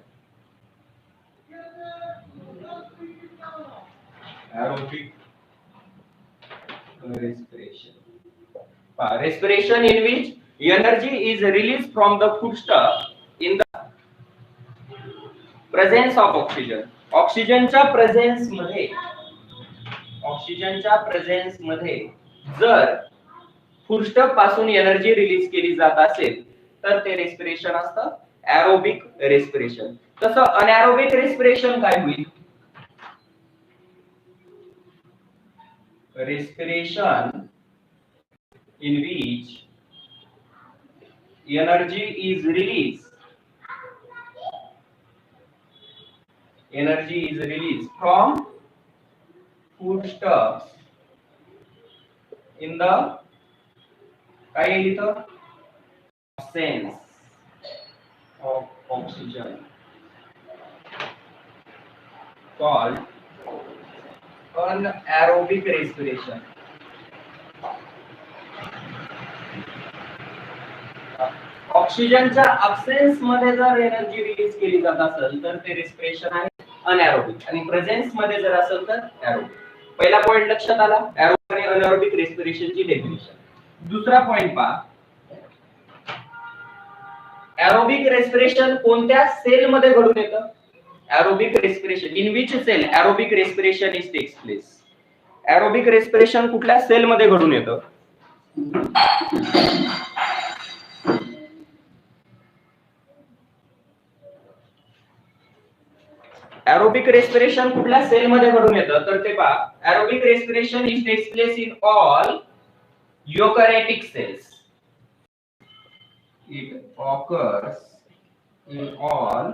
S1: aerobic respiration. Respiration in which energy is released from the foodstuff in the presence of oxygen. ऑक्सिजनच्या प्रेझेन्स मध्ये जर फूडस्टफ पासून एनर्जी रिलीज केली जात असेल तर ते रेस्पिरेशन असतं एरोबिक रेस्पिरेशन. तसं अनएरोबिक रेस्पिरेशन काय होईल? respiration in which energy is released from foodstuffs in the absence of oxygen, called anaerobic respiration. ऑक्सिजनच्या अब्सेन्स मध्ये जर एनर्जी रिलीज केली जात असेल तर ते रेस्पिरेशन आहे अनएरोबिक, आणि प्रेझेन्स मध्ये जर असेल तर एरोबिक. पहिला पॉइंट लक्षात आला, एरोबिक आणि अनएरोबिक रेस्पिरेशनची डेफिनेशन. दुसरा पॉइंट पहा, एरोबिक रेस्पिरेशन कोणत्या सेल मध्ये घडून येतं? Aerobic respiration in which cell aerobic respiration is takes place. Aerobic respiration कुठल्या सेल मध्ये घडून येतं? एरोबिक रेस्पिरेशन कुठल्या सेल मध्ये घडून येतं तर ते पहा, aerobic respiration is takes place in all eukaryotic cells. It occurs in all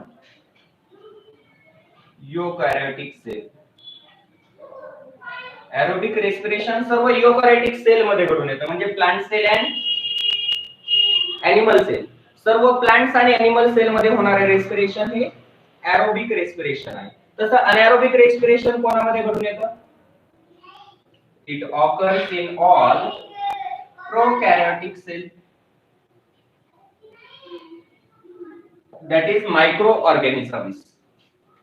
S1: eukaryotic cells. Aerobic respiration सर्व eukaryotic सेल मध्ये घडून येतं, म्हणजे plant cell and animal cell. सर्व प्लांट्स आणि एनिमल सेल मध्ये होणारे रेस्पिरेशन हे एरोबिक रेस्पिरेशन आहे. तसं अनएरोबिक रेस्पिरेशन कोणामध्ये घडून येतं? It occurs in all prokaryotic cell, that is micro organisms.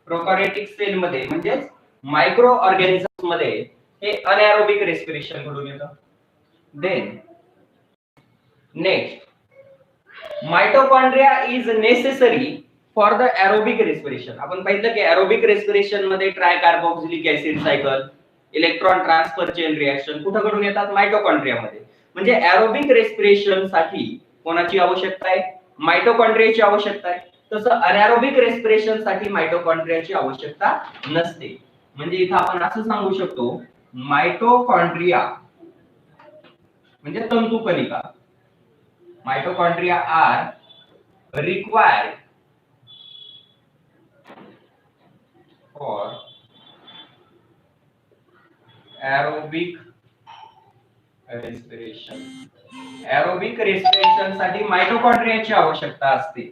S1: Prokaryotic cell मध्ये म्हणजे मायक्रो ऑर्गॅनिझम्स मध्ये हे अनएरोबिक रेस्पिरेशन घडून येतं. Then next, mitochondria is necessary for the aerobic respiration. आपण पाहिलं की एरोबिक रेस्पिरेशन मध्ये tricarboxylic acid cycle, electron transfer chain reaction कुठे घडून येतात? माइटोकॉन्ड्रिया मध्ये. म्हणजे एरोबिक रेस्पिरेशन साठी कोणाची आवश्यकता आहे? माइटोकॉन्ड्रियाची आवश्यकता आहे. तसं अनएरोबिक रेस्पिरेशन साठी माइटोकॉन्ड्रियाची आवश्यकता नसते. म्हणजे इथं आपण असं सांगू शकतो, माइटोकॉन्ड्रिया म्हणजे तंतुकणिका, mitochondria are required for aerobic respiration. Aerobic respiration साठी माइटोकॉन्ड्रियाची आवश्यकता असते.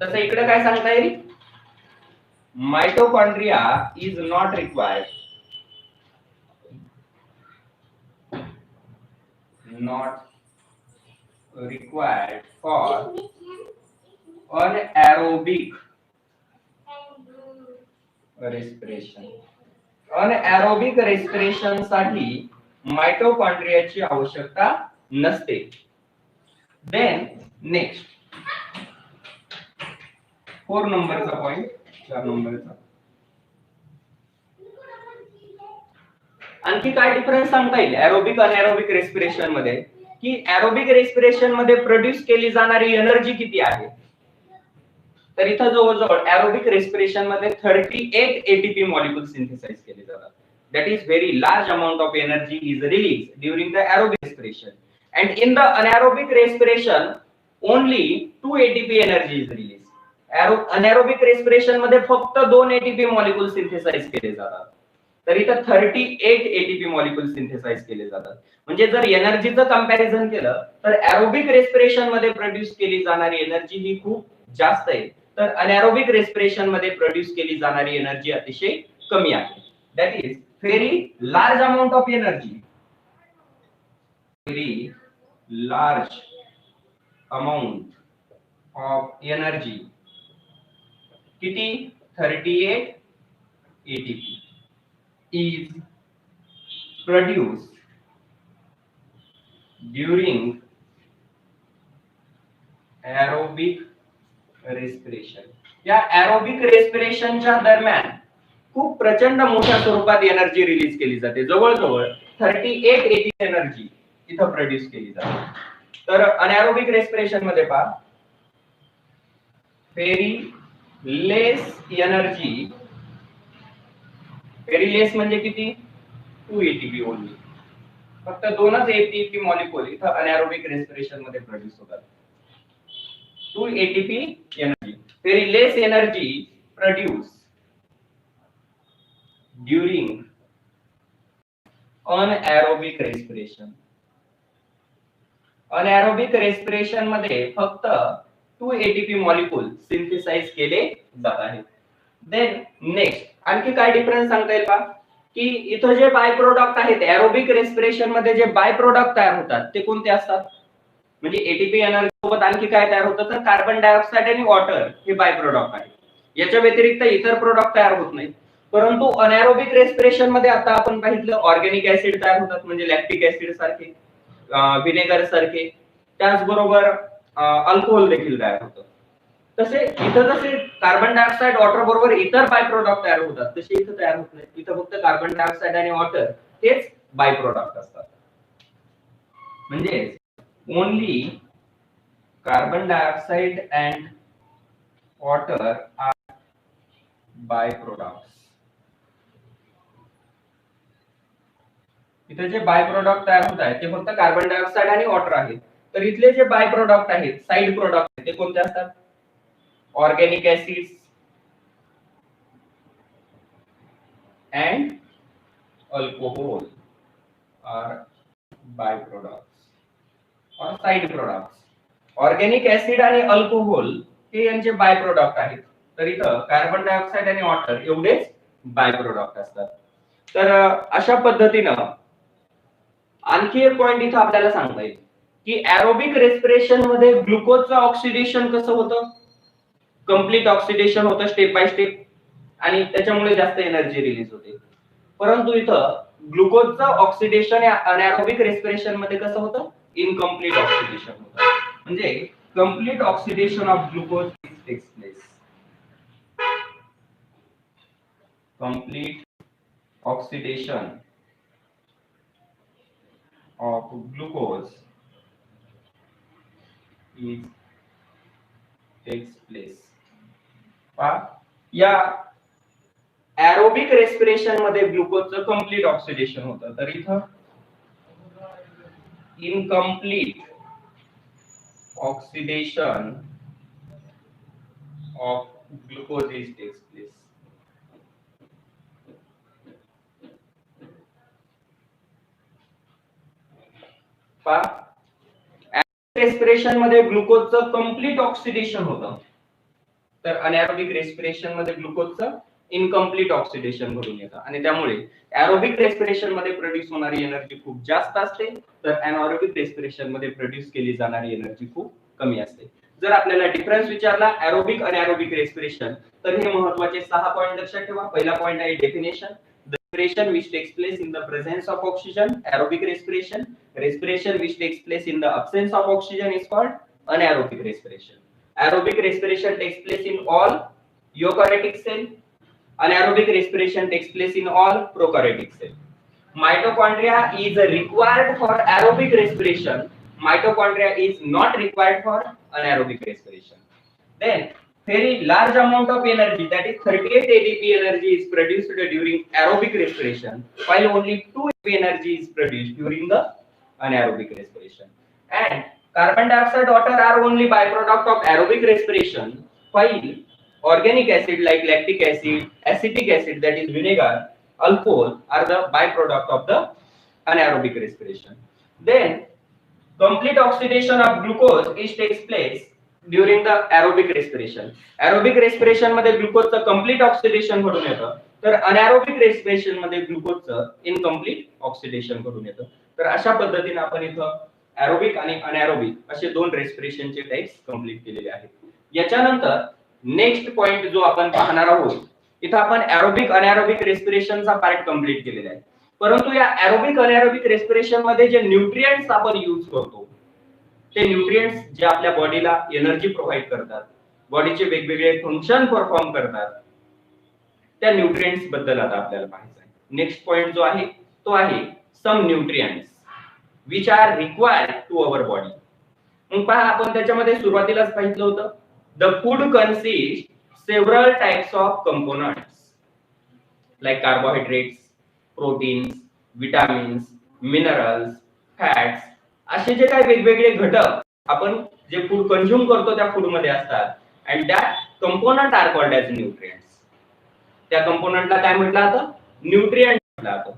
S1: तसं इकडे काय सांगता येईल? Mitochondria is not required, required for anaerobic respiration. Anaerobic respiration साठी माइटोकॉन्ड्रियाची आवश्यकता नसते. देन नेक्स्ट 4 नंबरचा पॉइंट, 4 नंबरचा आणखी काय डिफरन्स सांगता येईल एरोबिक अनएरोबिक रेस्पिरेशन मध्ये, की एरोबिक रेस्पिरेशन मध्ये प्रोड्यूस केली जाणारी एनर्जी किती आहे, तर इथं जवळजवळ एरोबिक रेस्पिरेशन मध्ये 38 एटीपी मॉलिक्यूल सिंथेसाइज केले जातात. That is very large amount of energy is released during the aerobic respiration, and in the anaerobic respiration only 2 ATP energy is released. anaerobic respiration मध्ये फक्त 2 ATP मॉलिक्यूल सिंथेसाइज केले जातात, तर इथं 38 ATP मॉलिक्यूल सिंथेसाइज केले जातात. म्हणजे जर एनर्जीचं कंपॅरिझन केलं तर एरोबिक रेस्पिरेशन मध्ये प्रोड्यूस केली जाणारी एनर्जी ही खूप जास्त आहे, तर अनएरोबिक रेस्पिरेशन मध्ये प्रोड्यूस केली जाणारी एनर्जी अतिशय कमी आहे. That is very large amount of energy, very large amount of energy, किती 38 ATP is produced during aerobic respiration. या aerobic respiration च्या दरम्यान खूप प्रचंड मोठ्या स्वरूपात एनर्जी रिलीज केली जाते. जवळजवळ 38 एटीपी एनर्जी इथं प्रोड्यूस केली जाते. तर अनएरोबिक रेस्पिरेशन मध्ये पहा very less energy, very less म्हणजे किती 2 एटीपी ओनली, फक्त 2च एटीपी मॉलिक्यूल इथं अनएरोबिक रेस्पिरेशन मध्ये प्रोड्यूस होतात. 2 ATP energy, very less energy produce during anaerobic respiration. anaerobic respiration मध्ये फक्त 2 ATP मॉलिक्यूल सिंथेसाइज केले जात आहेत. देन नेक्स्ट आणखी काय डिफरन्स सांगता येईल का, की इथं जे बाय प्रोडक्ट आहेत एरोबिक रेस्पिरेशन मध्ये जे बाय प्रोडक्ट तयार होतात ते कोणते असतात, म्हणजे एटीपी एनर्जी सोबत आणखी काय तयार होतं, तर कार्बन डायऑक्साइड आणि वॉटर हे बाय प्रोडक्ट आहेत. याच्या व्यतिरिक्त इतर प्रोडक्ट तयार होत नाहीत. परंतु अनएरोबिक रेस्पिरेशन मध्ये आता आपण पाहिलं ऑर्गॅनिक ऍसिड तयार होतात, म्हणजे लॅक्टिक ऍसिड सारखे, विनेगर सारखे, त्याचबरोबर अल्कोहोल देखील तयार होतं. तसे इथं जसे कार्बन डायऑक्साइड वॉटर बरोबर इतर बाय प्रोडक्ट तयार होतात तसे इथं तयार होत नाही. इथं फक्त कार्बन डायऑक्साइड आणि वॉटर हेच बाय प्रोडक्ट असतात. म्हणजे only carbon dioxide and water are by products. इथे जे बाय प्रोडक्ट तयार होत आहेत ते फक्त कार्बन डायऑक्साइड आणि वॉटर आहेत. तर इथले जे बाय प्रोडक्ट आहेत, साइड प्रोडक्ट ते कोणते असतात, organic acids and alcohol are by products और साइड प्रोडक्ट्स. ऑर्गॅनिक ऍसिड आणि अल्कोहोल हे यांचे बाय प्रोडक्ट आहेत, तर इथं कार्बन डायऑक्साइड आणि वॉटर एवढेच बाय प्रोडक्ट असतात. तर अशा पद्धतीनं आणखी एक पॉइंट इथं आपल्याला सांगता येईल की एरोबिक रेस्पिरेशन मध्ये ग्लुकोजचं ऑक्सिडेशन कसं होतं, कंप्लीट ऑक्सिडेशन होतं स्टेप बाय स्टेप, आणि त्याच्यामुळे जास्त एनर्जी रिलीज होते. परंतु इथं ग्लुकोजचं ऑक्सिडेशन या अनएरोबिक रेस्पिरेशन मध्ये कसं होतं, इनकम्प्लीट ऑक्सिडेशन होतं. म्हणजे complete oxidation of glucose takes place. Complete oxidation of glucose is takes place. या एरोबिक रेस्पिरेशन मध्ये ग्लुकोजचं कंप्लीट ऑक्सिडेशन होतं, तर इथं incomplete oxidation of glucose is takes place. Respiration मध्ये ग्लुकोजचं कंप्लीट ऑक्सिडेशन होतं, तर अनएरोबिक रेस्पिरेशन मध्ये ग्लुकोजचं इनकम्प्लीट ऑक्सिडेशन घडून येतं आणि त्यामुळे एरोबिक रेस्पिरेशन मध्ये प्रोड्यूस होणारी एनर्जी खूप जास्त असते, तर एनारोबिक रेस्पिरेशन मध्ये प्रोड्यूस केली जाणारी एनर्जी खूप कमी असते. जर आपल्याला डिफरन्स विचारला एरोबिक आणि एरोबिक रेस्पिरेशन, तर हे महत्त्वाचे 6 पॉइंट लक्षात ठेवा. पहिला पॉइंट आहे definition. Respiration which takes place in the presence of oxygen, aerobic respiration. Respiration which takes place in the absence of oxygen is called anaerobic respiration. Aerobic respiration takes place in all eukaryotic cell. Anaerobic respiration takes place in all prokaryotic cell. Mitochondria is required for aerobic respiration. Mitochondria is not required for anaerobic respiration. Then very large amount of energy, that is 38 ADP energy is produced during aerobic respiration, while only 2 ADP energy is produced during the anaerobic respiration. And carbon dioxide, water are only byproduct of aerobic respiration, while organic acid like lactic acid, acetic acid, that is vinegar, alcohol are the byproduct of the anaerobic respiration. Then complete oxidation of glucose is takes place during the aerobic respiration. Aerobic respiration मध्ये ग्लुकोजचं कंप्लीट ऑक्सिडेशन घडून येतं, तर अनएरोबिक रेस्पिरेशन मध्ये ग्लुकोजचं इनकम्प्लीट ऑक्सिडेशन घडून येतं. तर अशा पद्धतीने आपण इथं एरोबिक आणि अनएरोबिक असे दोन रेस्पिरेशनचे टाइप्स कंप्लीट केलेले आहेत. याच्यानंतर नेक्स्ट पॉइंट जो आपण पाहणार आहोत, इथं आपण एरोबिक अनएरोबिक रेस्पिरेशनचा पार्ट कंप्लीट केलेला आहे. परंतु या एरोबिक अनएरोबिक रेस्पिरेशन मध्ये जे न्यूट्रिएंट्स आपण यूज करतो, ते न्यूट्रिएंट्स जे आपल्या बॉडीला एनर्जी प्रोव्हाइड करतात, बॉडीचे वेगवेगळे फंक्शन परफॉर्म करतात, त्या न्यूट्रिएंट्स बद्दल आता आपल्याला पाहायचं आहे. नेक्स्ट पॉइंट जो आहे तो आहे some nutrients which are required to our body. मग पहा, आपण त्याच्यामध्ये सुरुवातीलाच पाहिलं होतं, the food consist several types of components like carbohydrates, proteins, vitamins, minerals, fats, असे जे काही वेगवेगळे घटक आपण जे फूड कंझ्युम करतो त्या फूड मध्ये असतात, and that component are called as nutrients. त्या कंपोनंटला काय म्हटलं जातं? न्यूट्रिएंट म्हटलं जातं.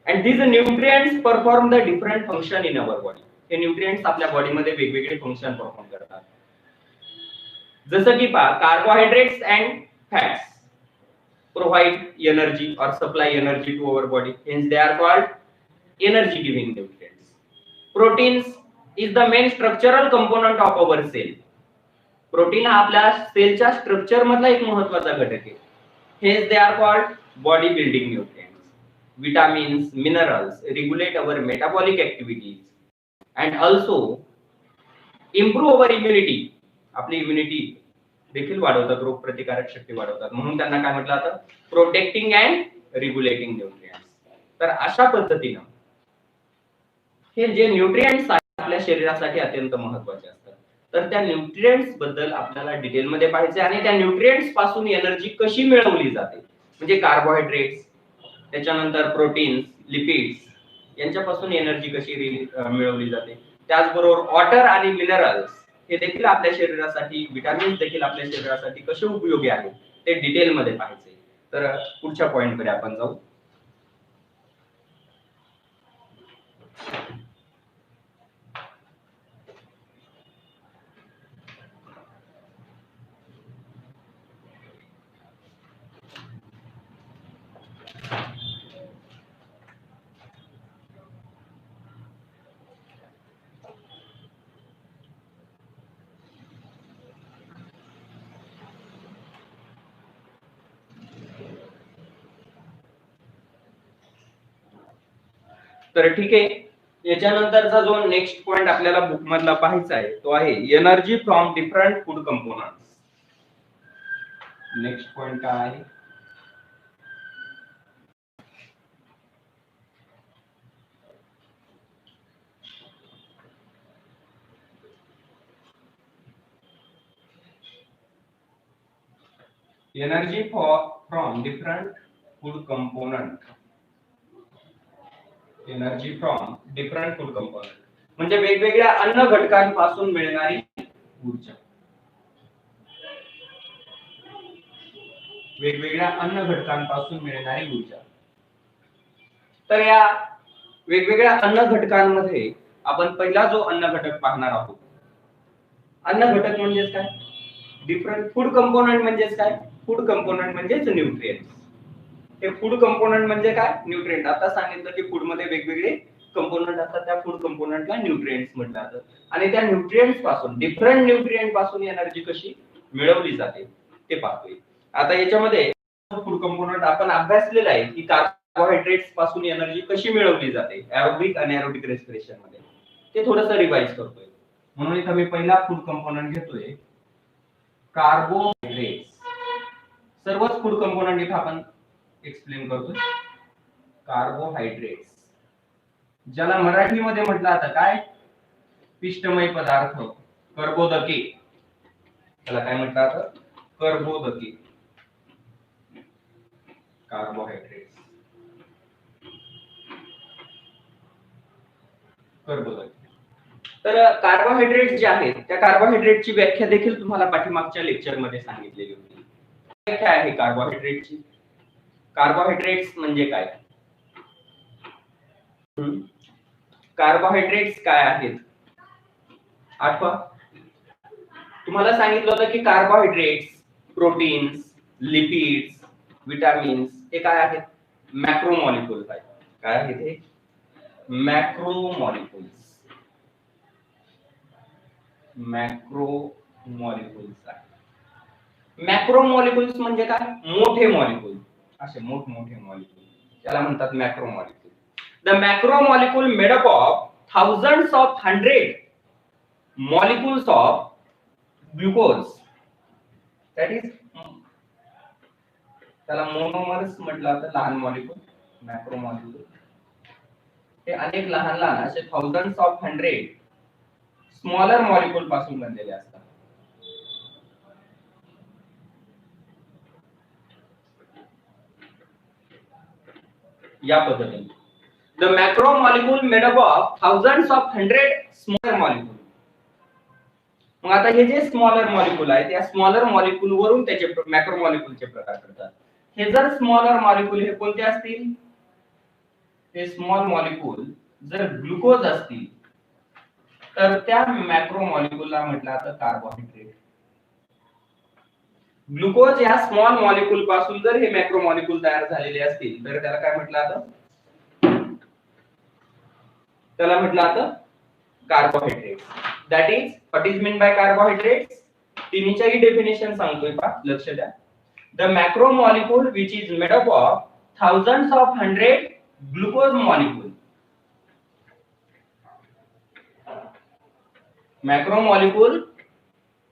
S1: And these nutrients perform the different function in our body. हे न्यूट्रिएंट्स आपल्या बॉडीमध्ये वेगवेगळे फंक्शन परफॉर्म करतात. जसं की पहा, carbohydrates and fats provide energy or supply energy to our body, hence they are called energy giving nutrients. Proteins is the main structural component of our cell. Protein हा आपल्या सेलच्या स्ट्रक्चर मधला एक महत्त्वाचा घटक आहे, hence they are called body building nutrients. Vitamins, minerals regulate our metabolic activities and also improve our immunity. आपली इम्युनिटी देखील वाढवतात, रोग प्रतिकारक शक्ती वाढवतात, म्हणून त्यांना काय म्हटलं जातं? Protecting and regulating nutrients. तर अशा पद्धतीने हे जे न्यूट्रिएंट्स आहेत आपल्या शरीरासाठी अत्यंत महत्त्वाचे असतात. तर त्या न्यूट्रिएंट्स बद्दल आपल्याला डिटेल मध्ये पाहायचे आणि त्या न्यूट्रिएंट्स पासून एनर्जी कशी मिळवली जाते, म्हणजे कार्बोहायड्रेट्स, त्याच्यानंतर प्रोटीन्स, लिपिड्स यांच्यापासून एनर्जी कशी मिळवली जाते. त्याचबरोबर वॉटर आणि मिनरल्स हे देखील आपल्या शरीरासाठी, विटामिन्स देखील आपल्या शरीरासाठी कसे उपयोगी आहेत ते डिटेल मध्ये पाहायचे. तर पुढच्या पॉइंट कडे आपण जाऊ. तर ठीक आहे, याच्यानंतरचा जो नेक्स्ट पॉइंट आपल्याला बुक मधला पाहायचा आहे तो आहे energy from different food components. Next point काय आहे? Energy from different food component. Energy from different food component म्हणजे वेगवेगळ्या अन्न घटकांपासून मिळणारी ऊर्जा. वेगवेगळ्या अन्न घटकांपासून मिळणारी ऊर्जा. तर या वेगवेगळ्या अन्न घटकांमध्ये आपण पहिला जो अन्न घटक पाहणार आहोत. अन्न घटक म्हणजे काय? डिफरंट फूड कंपोनंट म्हणजेच काय? फूड कंपोनंट म्हणजेच न्यूट्रिएंट्स. हे फूड कंपोनंट म्हणजे काय? न्यूट्रिएंट. आता सांगितलं की फूड मध्ये वेगवेगळे कंपोनंट असतात, त्या फूड कंपोनंटला न्यूट्रिएंट्स म्हटलं जातं. आणि त्या न्यूट्रिएंट्स पासून, डिफरंट न्यूट्रिएंट पासून एनर्जी कशी मिळवली जाते ते पाहतोय. आता याच्यामध्ये फूड कंपोनंट आपण अभ्यासलेला आहे की कार्बोहायड्रेट्स पासून एनर्जी कशी मिळवली जाते एरोबिक आणि एरोबिक रेस्पिरेशन मध्ये. ते थोडंसं रिवाइज करतोय. म्हणून इथं मी पहिला फूड कंपोनंट घेतोय कार्बोहायड्रेट्स. सर्वच फूड कंपोनंट इथं आपण एक्सप्लेन करतोय. कार्बोहायड्रेट्स ज्याला मराठीमध्ये म्हटलं जातं काय? पिष्टमय पदार्थ, कर्बोदके. त्याला काय म्हटलं जातं? कर्बोदके. कार्बोहायड्रेट्स, कर्बोदके. तर कार्बोहायड्रेट जे आहेत त्या कार्बोहायड्रेटची व्याख्या देखील तुम्हाला पाठीमागच्या लेक्चर मध्ये सांगितलेली होती. व्याख्या आहे कार्बोहायड्रेटची. कार्बोहायड्रेट्स म्हणजे काय? कार्बोहायड्रेट्स काय आहेत आठवा. तुम्हाला सांगितलं होतं की कार्बोहायड्रेट्स, प्रोटीन्स, लिपिड्स, विटामिन्स हे काय आहेत? मॅक्रो मॉलिक्युल्स आहेत. काय आहेत हे? Macro molecules. मॅक्रो मॉलिक्युल्स आहे. मॅक्रो मॉलिक्युल्स म्हणजे काय? मोठे मॉलिक्युल. असे मोठमोठे मॉलिक्युल त्याला म्हणतात macro molecule. The macro molecule made up of thousands of 100 molecules of glucose. That is त्याला मोनोमर्स म्हटलं तर लहान मॉलिक्युल, मॅक्रो मॉलिक्युल. ते अनेक लहान लहान असे thousands of 100 स्मॉलर मॉलिक्युल पासून बनलेले असतात. या पद्धतीने the macro molecule made up of thousands of 100 smaller molecule. मग आता हे जे स्मॉलर मॉलिक्युल आहे त्या स्मॉलर मॉलिक्युल वरून त्याचे मॅक्रो मॉलिक्युलचे प्रकार करतात. हे जर स्मॉलर मॉलिक्युल हे कोणते असतील? ते स्मॉल मॉलिक्युल जर ग्लुकोज असतील तर त्या मॅक्रो मॉलिक्युलला म्हटलं जातं कार्बोहायड्रेट. ग्लुकोज या स्मॉल मॉलिक्युल पासून जर हे मॅक्रो मॉलिक्युल तयार झालेले असतील तर त्याला काय म्हटलं जातं? त्याला म्हटलं जातं carbohydrate. That is what is mean by carbohydrates? तिन्हीच्याही डेफिनेशन सांगतोय पहा, लक्ष द्या. The macro molecule which is made up of thousands of 100 glucose molecule. Macro molecule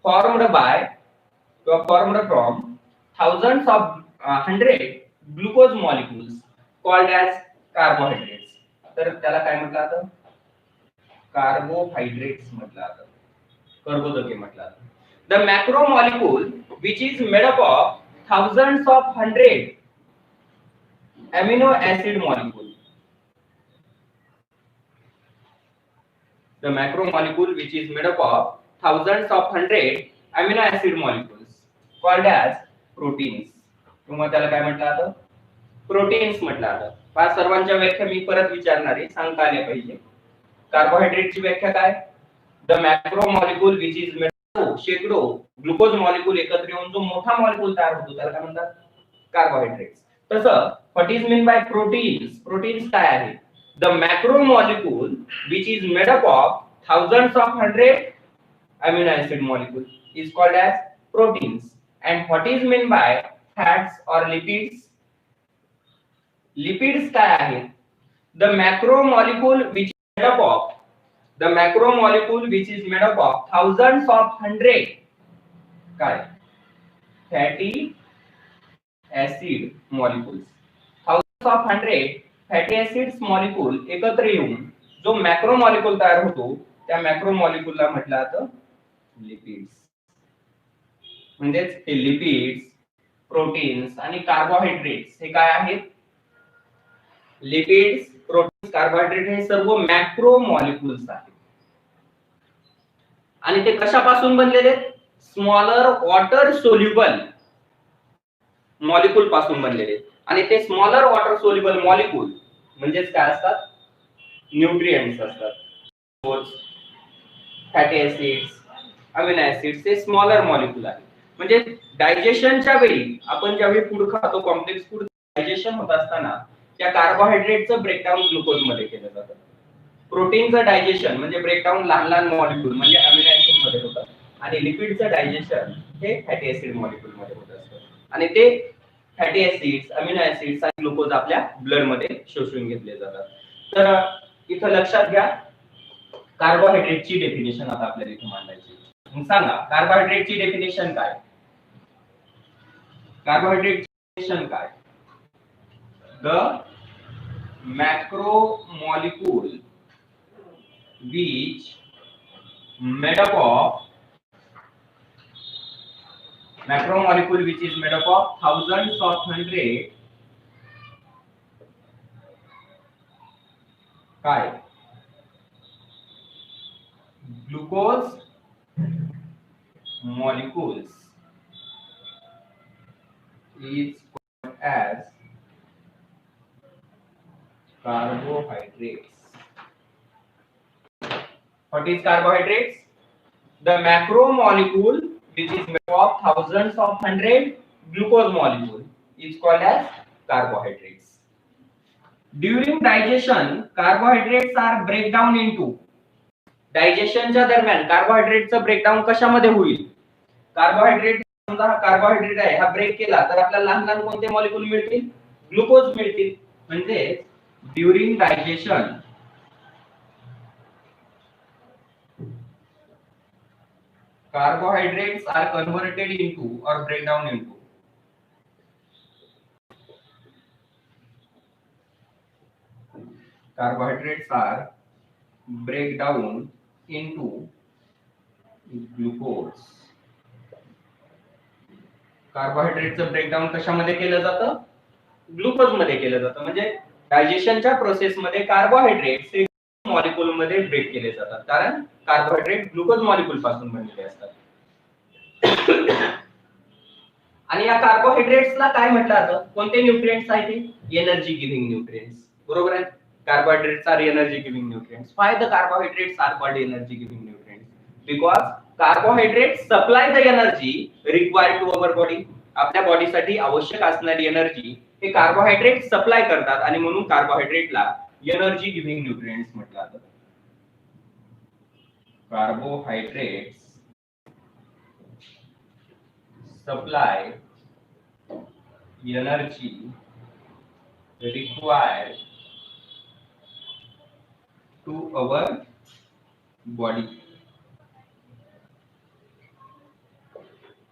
S1: formed by formed from thousands of 100 glucose molecules called as carbohydrates. तर त्याला काय म्हटलं जातं? कार्बोहायड्रेट्स म्हटलं जातं, कर्बोदके म्हटलं जातं. The macro molecule which is made up of thousands of 100 amino acid molecule. The macro molecule which is made up of thousands of 100 amino acid molecules called as proteins. किंवा त्याला काय म्हटलं जातं? प्रोटीन्स म्हटलं जातं. पहा सर्वांच्या व्याख्या मी परत विचारणार आहे, सांगता आल्या पाहिजे. कार्बोहायड्रेटची व्याख्या काय? The macro molecule which is made शेकडो ग्लुकोज मॉलिक्युल एकत्र येऊन जो मोठा मॉलिक्युल तयार होतो त्याला काय म्हणतात? कार्बोहायड्रेट्स. तसं what is mean bye proteins? Proteins काय आहे? The macro molecule which is made up of thousands of 100 amino acid molecule is called as proteins. And what is meant by fats or lipids? Lipids काय आहेत? The macro molecule which is made up of thousands of 100 काय? Fatty acid molecules. Thousands of 100 fatty acids molecule एकत्र येऊन जो मॅक्रो मॉलिक्युल तयार होतो त्या मॅक्रो मॉलिक्युलला म्हटलं जातं लिपिड्स. म्हणजेच हे लिपिड्स, प्रोटीन्स आणि कार्बोहायड्रेट्स हे काय आहेत? लिपिड्स, प्रोटीन्स, कार्बोहायड्रेट हे सर्व मॅक्रो मॉलिक्युल्स आहेत. आणि ते कशापासून बनलेले आहेत? स्मॉलर वॉटर सोल्युबल मॉलिक्युल पासून बनलेले. आणि ते स्मॉलर वॉटर सोल्युबल मॉलिक्युल म्हणजेच काय असतात? न्यूट्रिएंट्स असतात. फॅटी एसिड्स, अमिनो एसिड्स हे स्मॉलर मॉलिक्युल आहेत. म्हणजे डायजेशनच्या वेळी आपण ज्यावेळी फूड खातो, कॉम्प्लेक्स फूड डायजेशन होत असताना त्या कार्बोहायड्रेटचं ब्रेकडाऊन ग्लुकोज मध्ये केलं जातं. प्रोटीनचं डायजेशन म्हणजे ब्रेकडाऊन लहान लहान मॉलिक्यूल म्हणजे अमिनो ऍसिड मध्ये होतं आणि लिपिडचं डायजेशन हे फॅटी ऍसिड मॉलिक्यूल मध्ये होत असतं आणि ते फॅटी ऍसिड्स, अमिनो ऍसिड्स आणि ग्लुकोज आपल्या ब्लड मध्ये शोषून घेतले जातात. तर इथं लक्षात घ्या, कार्बोहायड्रेटची डेफिनेशन आता आपल्याला इथे मांडायची. मग सांगा कार्बोहायड्रेटची डेफिनेशन काय? कार्बोहायड्रेटची डेफिनेशन काय? The macromolecule which made up of macromolecule which is made up of thousands of hundred काय glucose molecules is called as carbohydrates. What is carbohydrates? The macromolecule which is made of thousands of hundred glucose molecule is called as carbohydrates. During digestion, carbohydrates are break down into. डायजेशनच्या दरम्यान कार्बोहायड्रेटचं ब्रेकडाऊन कशामध्ये होईल? कार्बोहायड्रेट, समजा हा कार्बोहायड्रेट आहे, हा ब्रेक केला तर आपल्याला लहान लहान कोणते मॉलिक्यूल मिळतील? ग्लुकोज मिळतील. म्हणजे during digestion carbohydrates are converted into or break down into carbohydrates are break down into glucose. कार्बोहायड्रेटचं ब्रेकडाऊन कशामध्ये केलं जातं? ग्लुकोज मध्ये केलं जातं. म्हणजे डायजेशनच्या प्रोसेस मध्ये कार्बोहायड्रेट्स हे मॉलिक्यूल मध्ये ब्रेक केले जातात, कारण कार्बोहायड्रेट ग्लुकोज मॉलिक्यूल पासून बनलेले असतात. आणि या कार्बोहायड्रेट्सला काय म्हटलं जातं? कोणते न्यूट्रिएंट्स आहेत ते? Energy giving nutrients. बरोबर आहे? Carbohydrates are energy giving nutrients. Why the carbohydrates are called energy giving nutrients? Because carbohydrates supply the energy required to our body. आपल्या बॉडीसाठी आवश्यक असणारी एनर्जी हे कार्बोहायड्रेट सप्लाय करतात आणि म्हणून कार्बोहायड्रेटला एनर्जी गिव्हिंग न्यूट्रिएंट्स म्हटलं जातं. Carbohydrates supply energy required to our body.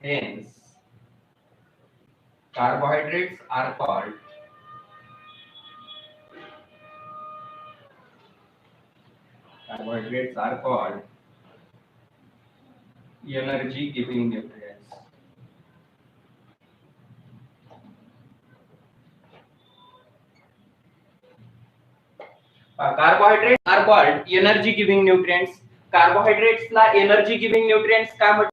S1: Hence, carbohydrates are called energy giving nutrients. Carbohydrates are called energy giving nutrients. कार्बोहायड्रेट्सला एनर्जी गिव्हिंग न्यूट्रिएंट्स का म्हणतात?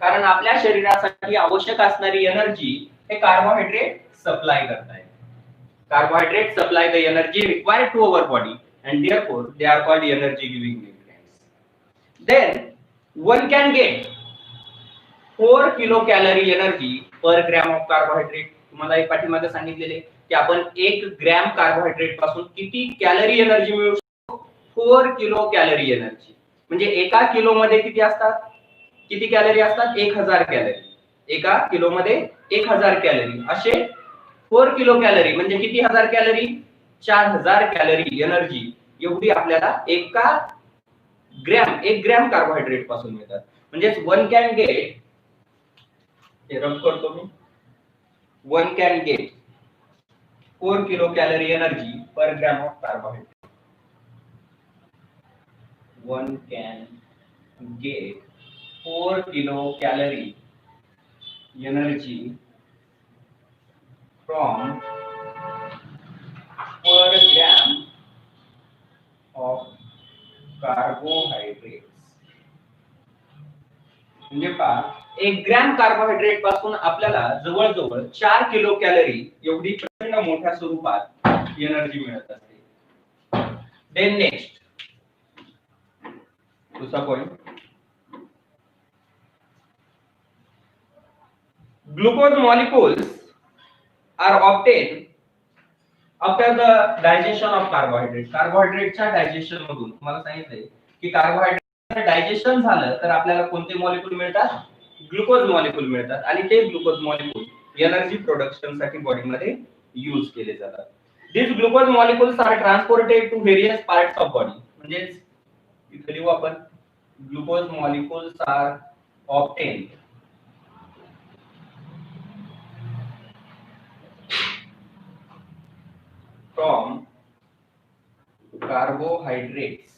S1: कारण आपल्या शरीरासाठी आवश्यक असणारी एनर्जी हे कार्बोहायड्रेट सप्लाय करतात. Carbohydrates supply the energy required to our body and therefore they are called energy giving nutrients. Then one can get 4 kilocalorie energy per gram of carbohydrate. तुम्हाला एक पाठीमागे सांगितलेले की आपण 1 ग्रॅम कार्बोहायड्रेट पासून किती कॅलरी एनर्जी मिळवू शकतो? 4 किलो कॅलरी एनर्जी. म्हणजे एका किलो मध्ये किती असतात? किती कॅलरी असतात? 1000 कॅलरी. एका किलो मध्ये 1000 कॅलरी. असे 4 किलो कॅलरी म्हणजे किती हजार कॅलरी? 4000 कॅलरी एनर्जी एवढी आपल्याला एक ग्रॅम कार्बोहायड्रेट पासून मिळतात. म्हणजे वन कॅन गेट, हे रब करतो मी, one can get 4 kilo calorie energy per gram of carbohydrate. One can get 4 kilocalorie energy from per gram of carbohydrates. म्हणजे पहा, 1 ग्रॅम कार्बोहायड्रेट पासून आपल्याला जवळजवळ 4 किलो कॅलरी एवढी प्रचंड मोठ्या स्वरूपात एनर्जी मिळत असते. देन नेक्स्ट दूसरा point, glucose molecules are obtain after the digestion of carbohydrate. कार्बोहायड्रेटच्या डायजेशन मधून तुम्हाला सांगितलंय की कार्बोहायड्रेट डायजेशन झालं तर आपल्याला कोणते मॉलिक्यूल मिळतात? ग्लुकोज मॉलिक्यूल मिळतात आणि ते ग्लुकोज मॉलिक्यूल एनर्जी प्रोडक्शन साठी बॉडी मध्ये यूज केले जातात. These glucose molecules are transported to various parts of body. म्हणजे इथे लिहू आपण glucose molecules are obtained from carbohydrates.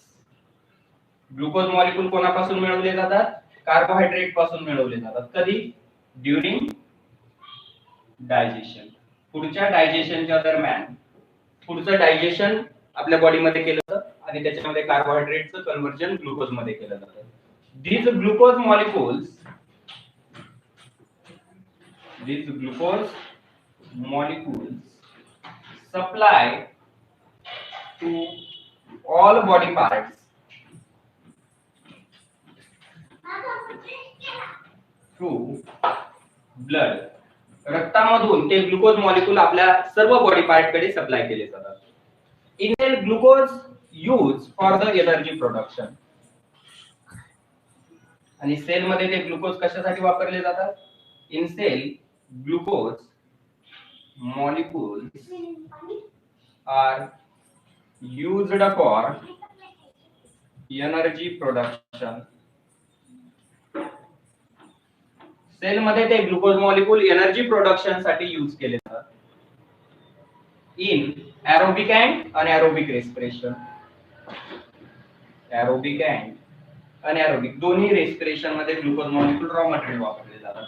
S1: Glucose molecule कोणापासून मिळवले जातात? कार्बोहायड्रेट पासून मिळवले जातात. कधी? During digestion. पुढच्या डायजेशनच्या दरम्यान पुढचं डायजेशन आपल्या बॉडीमध्ये केलं जातं आणि त्याच्यामध्ये कार्बोहायड्रेटचं कन्व्हर्जन ग्लुकोज मध्ये केलं जातं. These glucose molecules supply to all body parts through blood. रक्तामधून ते ग्लुकोज मॉलिक्यूल आपल्या सर्व बॉडी पार्ट कडे सप्लाय केले जातात. In cell glucose use for the energy production. आणि सेल मध्ये ते ग्लुकोज कशासाठी वापरले जातात? In cell glucose molecules are used for energy production. Cell मध्ये ते ग्लुकोज मॉलिक्यूल एनर्जी प्रोडक्शन साठी यूज केले जातात. In aerobic and anaerobic respiration. Aerobic and anaerobic दोन्ही रेस्पिरेशन मध्ये ग्लुकोज मॉलिक्यूल रॉ मटेरियल वापरले जातात.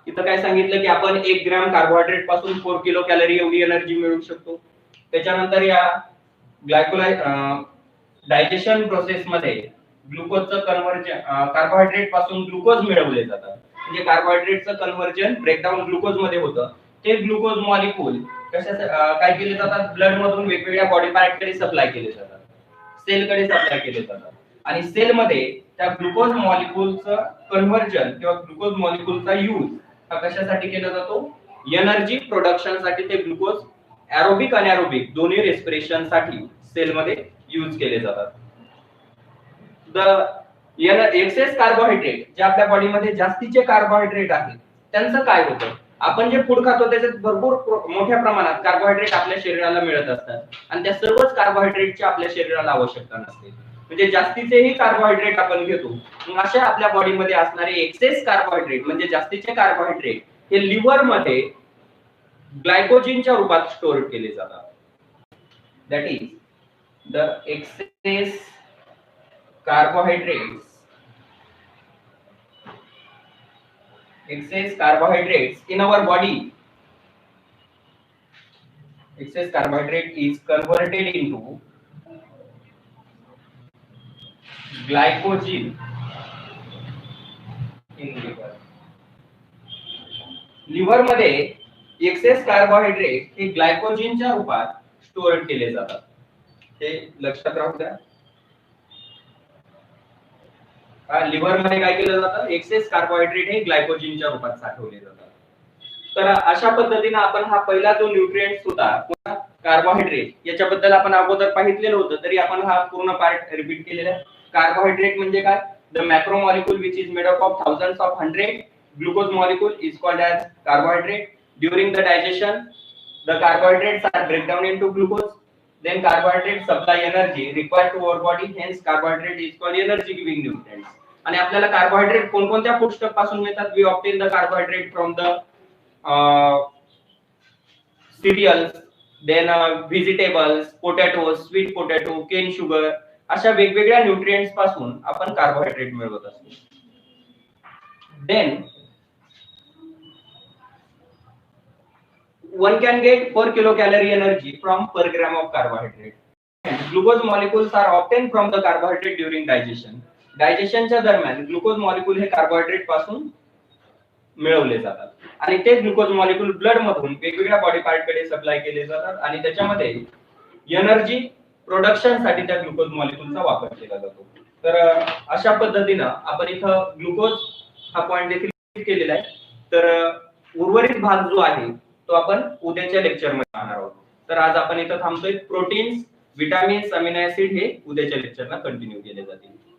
S1: इथं काय सांगितलं की आपण 1 ग्रॅम कार्बोहायड्रेट पासून 4 किलो कॅलरी एवढी एनर्जी मिळवू शकतो. त्याच्यानंतर या ग्लायकोलाइज डायजेशन प्रोसेस मध्ये ग्लुकोजचं कन्व्हर्जन कार्बोहायड्रेट पासून ग्लुकोज मिळवले जातात. म्हणजे कार्बोहायड्रेटचं कन्व्हर्जन ब्रेकडाऊन ग्लुकोज मध्ये होतं. ते ग्लुकोज मॉलिक्यूल काय केले जातात? ब्लड मधून वेगवेगळ्या बॉडी पार्ट कडे सप्लाय केले जातात, सेल कडे सप्लाय केले जातात. आणि सेल मध्ये त्या ग्लुकोज मॉलिक्यूलचं कन्व्हर्जन किंवा ग्लुकोज मॉलिक्यूलचा यूज हा कशासाठी केला जातो? एनर्जी प्रोडक्शन साठी ते ग्लुकोज एरोबिक आणि अनएरोबिक दोन्ही रेस्पिरेशन साठी सेल मध्ये यूज केले जातात. द एक्सेस कार्बोहायड्रेट जे आपल्या बॉडी मध्ये जास्तीचे कार्बोहायड्रेट आहेत त्यांचं काय होतं? आपण जे फूड खातो त्याच्यात भरपूर मोठ्या प्रमाणात कार्बोहायड्रेट आपल्या शरीराला मिळत असतात आणि त्या सर्वच कार्बोहायड्रेटची आपल्या शरीराला आवश्यकता नसते. म्हणजे जास्तीचेही कार्बोहायड्रेट आपण घेतो. मग अशा आपल्या बॉडीमध्ये असणारे एक्सेस कार्बोहायड्रेट म्हणजे जास्तीचे कार्बोहायड्रेट हे लिव्हर मध्ये ग्लायकोजेनच्या रूपात स्टोअर केले जातात. That is the excess carbohydrates in our body. Excess carbohydrate is converted into glycogen in liver. Liver मध्ये एक्सेस कार्बोहायड्रेट हे ग्लायकोजेनच्या रूपात स्टोअर केले जातात. हे लक्षात राहू द्या. लिव्हर मध्ये काय केलं जातं? एक्सेस कार्बोहायड्रेट हे ग्लायकोजेनच्या रूपात साठवले जातात. तर अशा पद्धतीने आपण हा पहिला जो न्यूट्रिएंट्स होता कार्बोहायड्रेट याच्याबद्दल आपण अगोदर पाहिलेलं होतं, तरी आपण हा पूर्ण पार्ट रिपीट केलेला आहे. कार्बोहायड्रेट म्हणजे काय? The macromolecule which is made up of thousands of 100 glucose molecule is called as carbohydrate. During the digestion the carbohydrates are break down into glucose. Then carbohydrates supply energy required to our body. Hence carbohydrate is called energy giving nutrients. आणि आपल्याला कार्बोहायड्रेट कोणकोणत्या फूड स्टफ पासून मिळतात? We obtain the carbohydrate from the cereals, then vegetables, potatoes, sweet potato, cane sugar अशा वेगवेगळ्या न्यूट्रिएंट्स पासून आपण कार्बोहायड्रेट मिळवत असतो. Then one can get per kilocalorie energy from per gram of carbohydrate. Glucose molecules are obtained from the carbohydrate during digestion. डायजेशनच्या दरम्यान ग्लुकोज मॉलिक्यूल हे कार्बोहायड्रेट पासून मिळवले जातात आणि ते ग्लुकोज मॉलिक्यूल ब्लड मधून वेगवेगळ्या बॉडी पार्ट कडे सप्लाय केले जातात आणि त्याच्यामध्ये एनर्जी प्रोडक्शन साठी त्या ग्लुकोज मॉलिक्यूलचा वापर केला जातो. तर अशा पद्धतीनं आपण इथं ग्लुकोज हा पॉइंट देखील केलेला आहे. तर उर्वरित भाग जो आहे तो आपण उद्याच्या लेक्चर मध्ये पाहणार आहोत. तर आज आपण इथं थांबतोय. प्रोटीन्स, विटामिन्स, अमिनो ऍसिड हे उद्याच्या लेक्चरला कंटिन्यू केले जातील.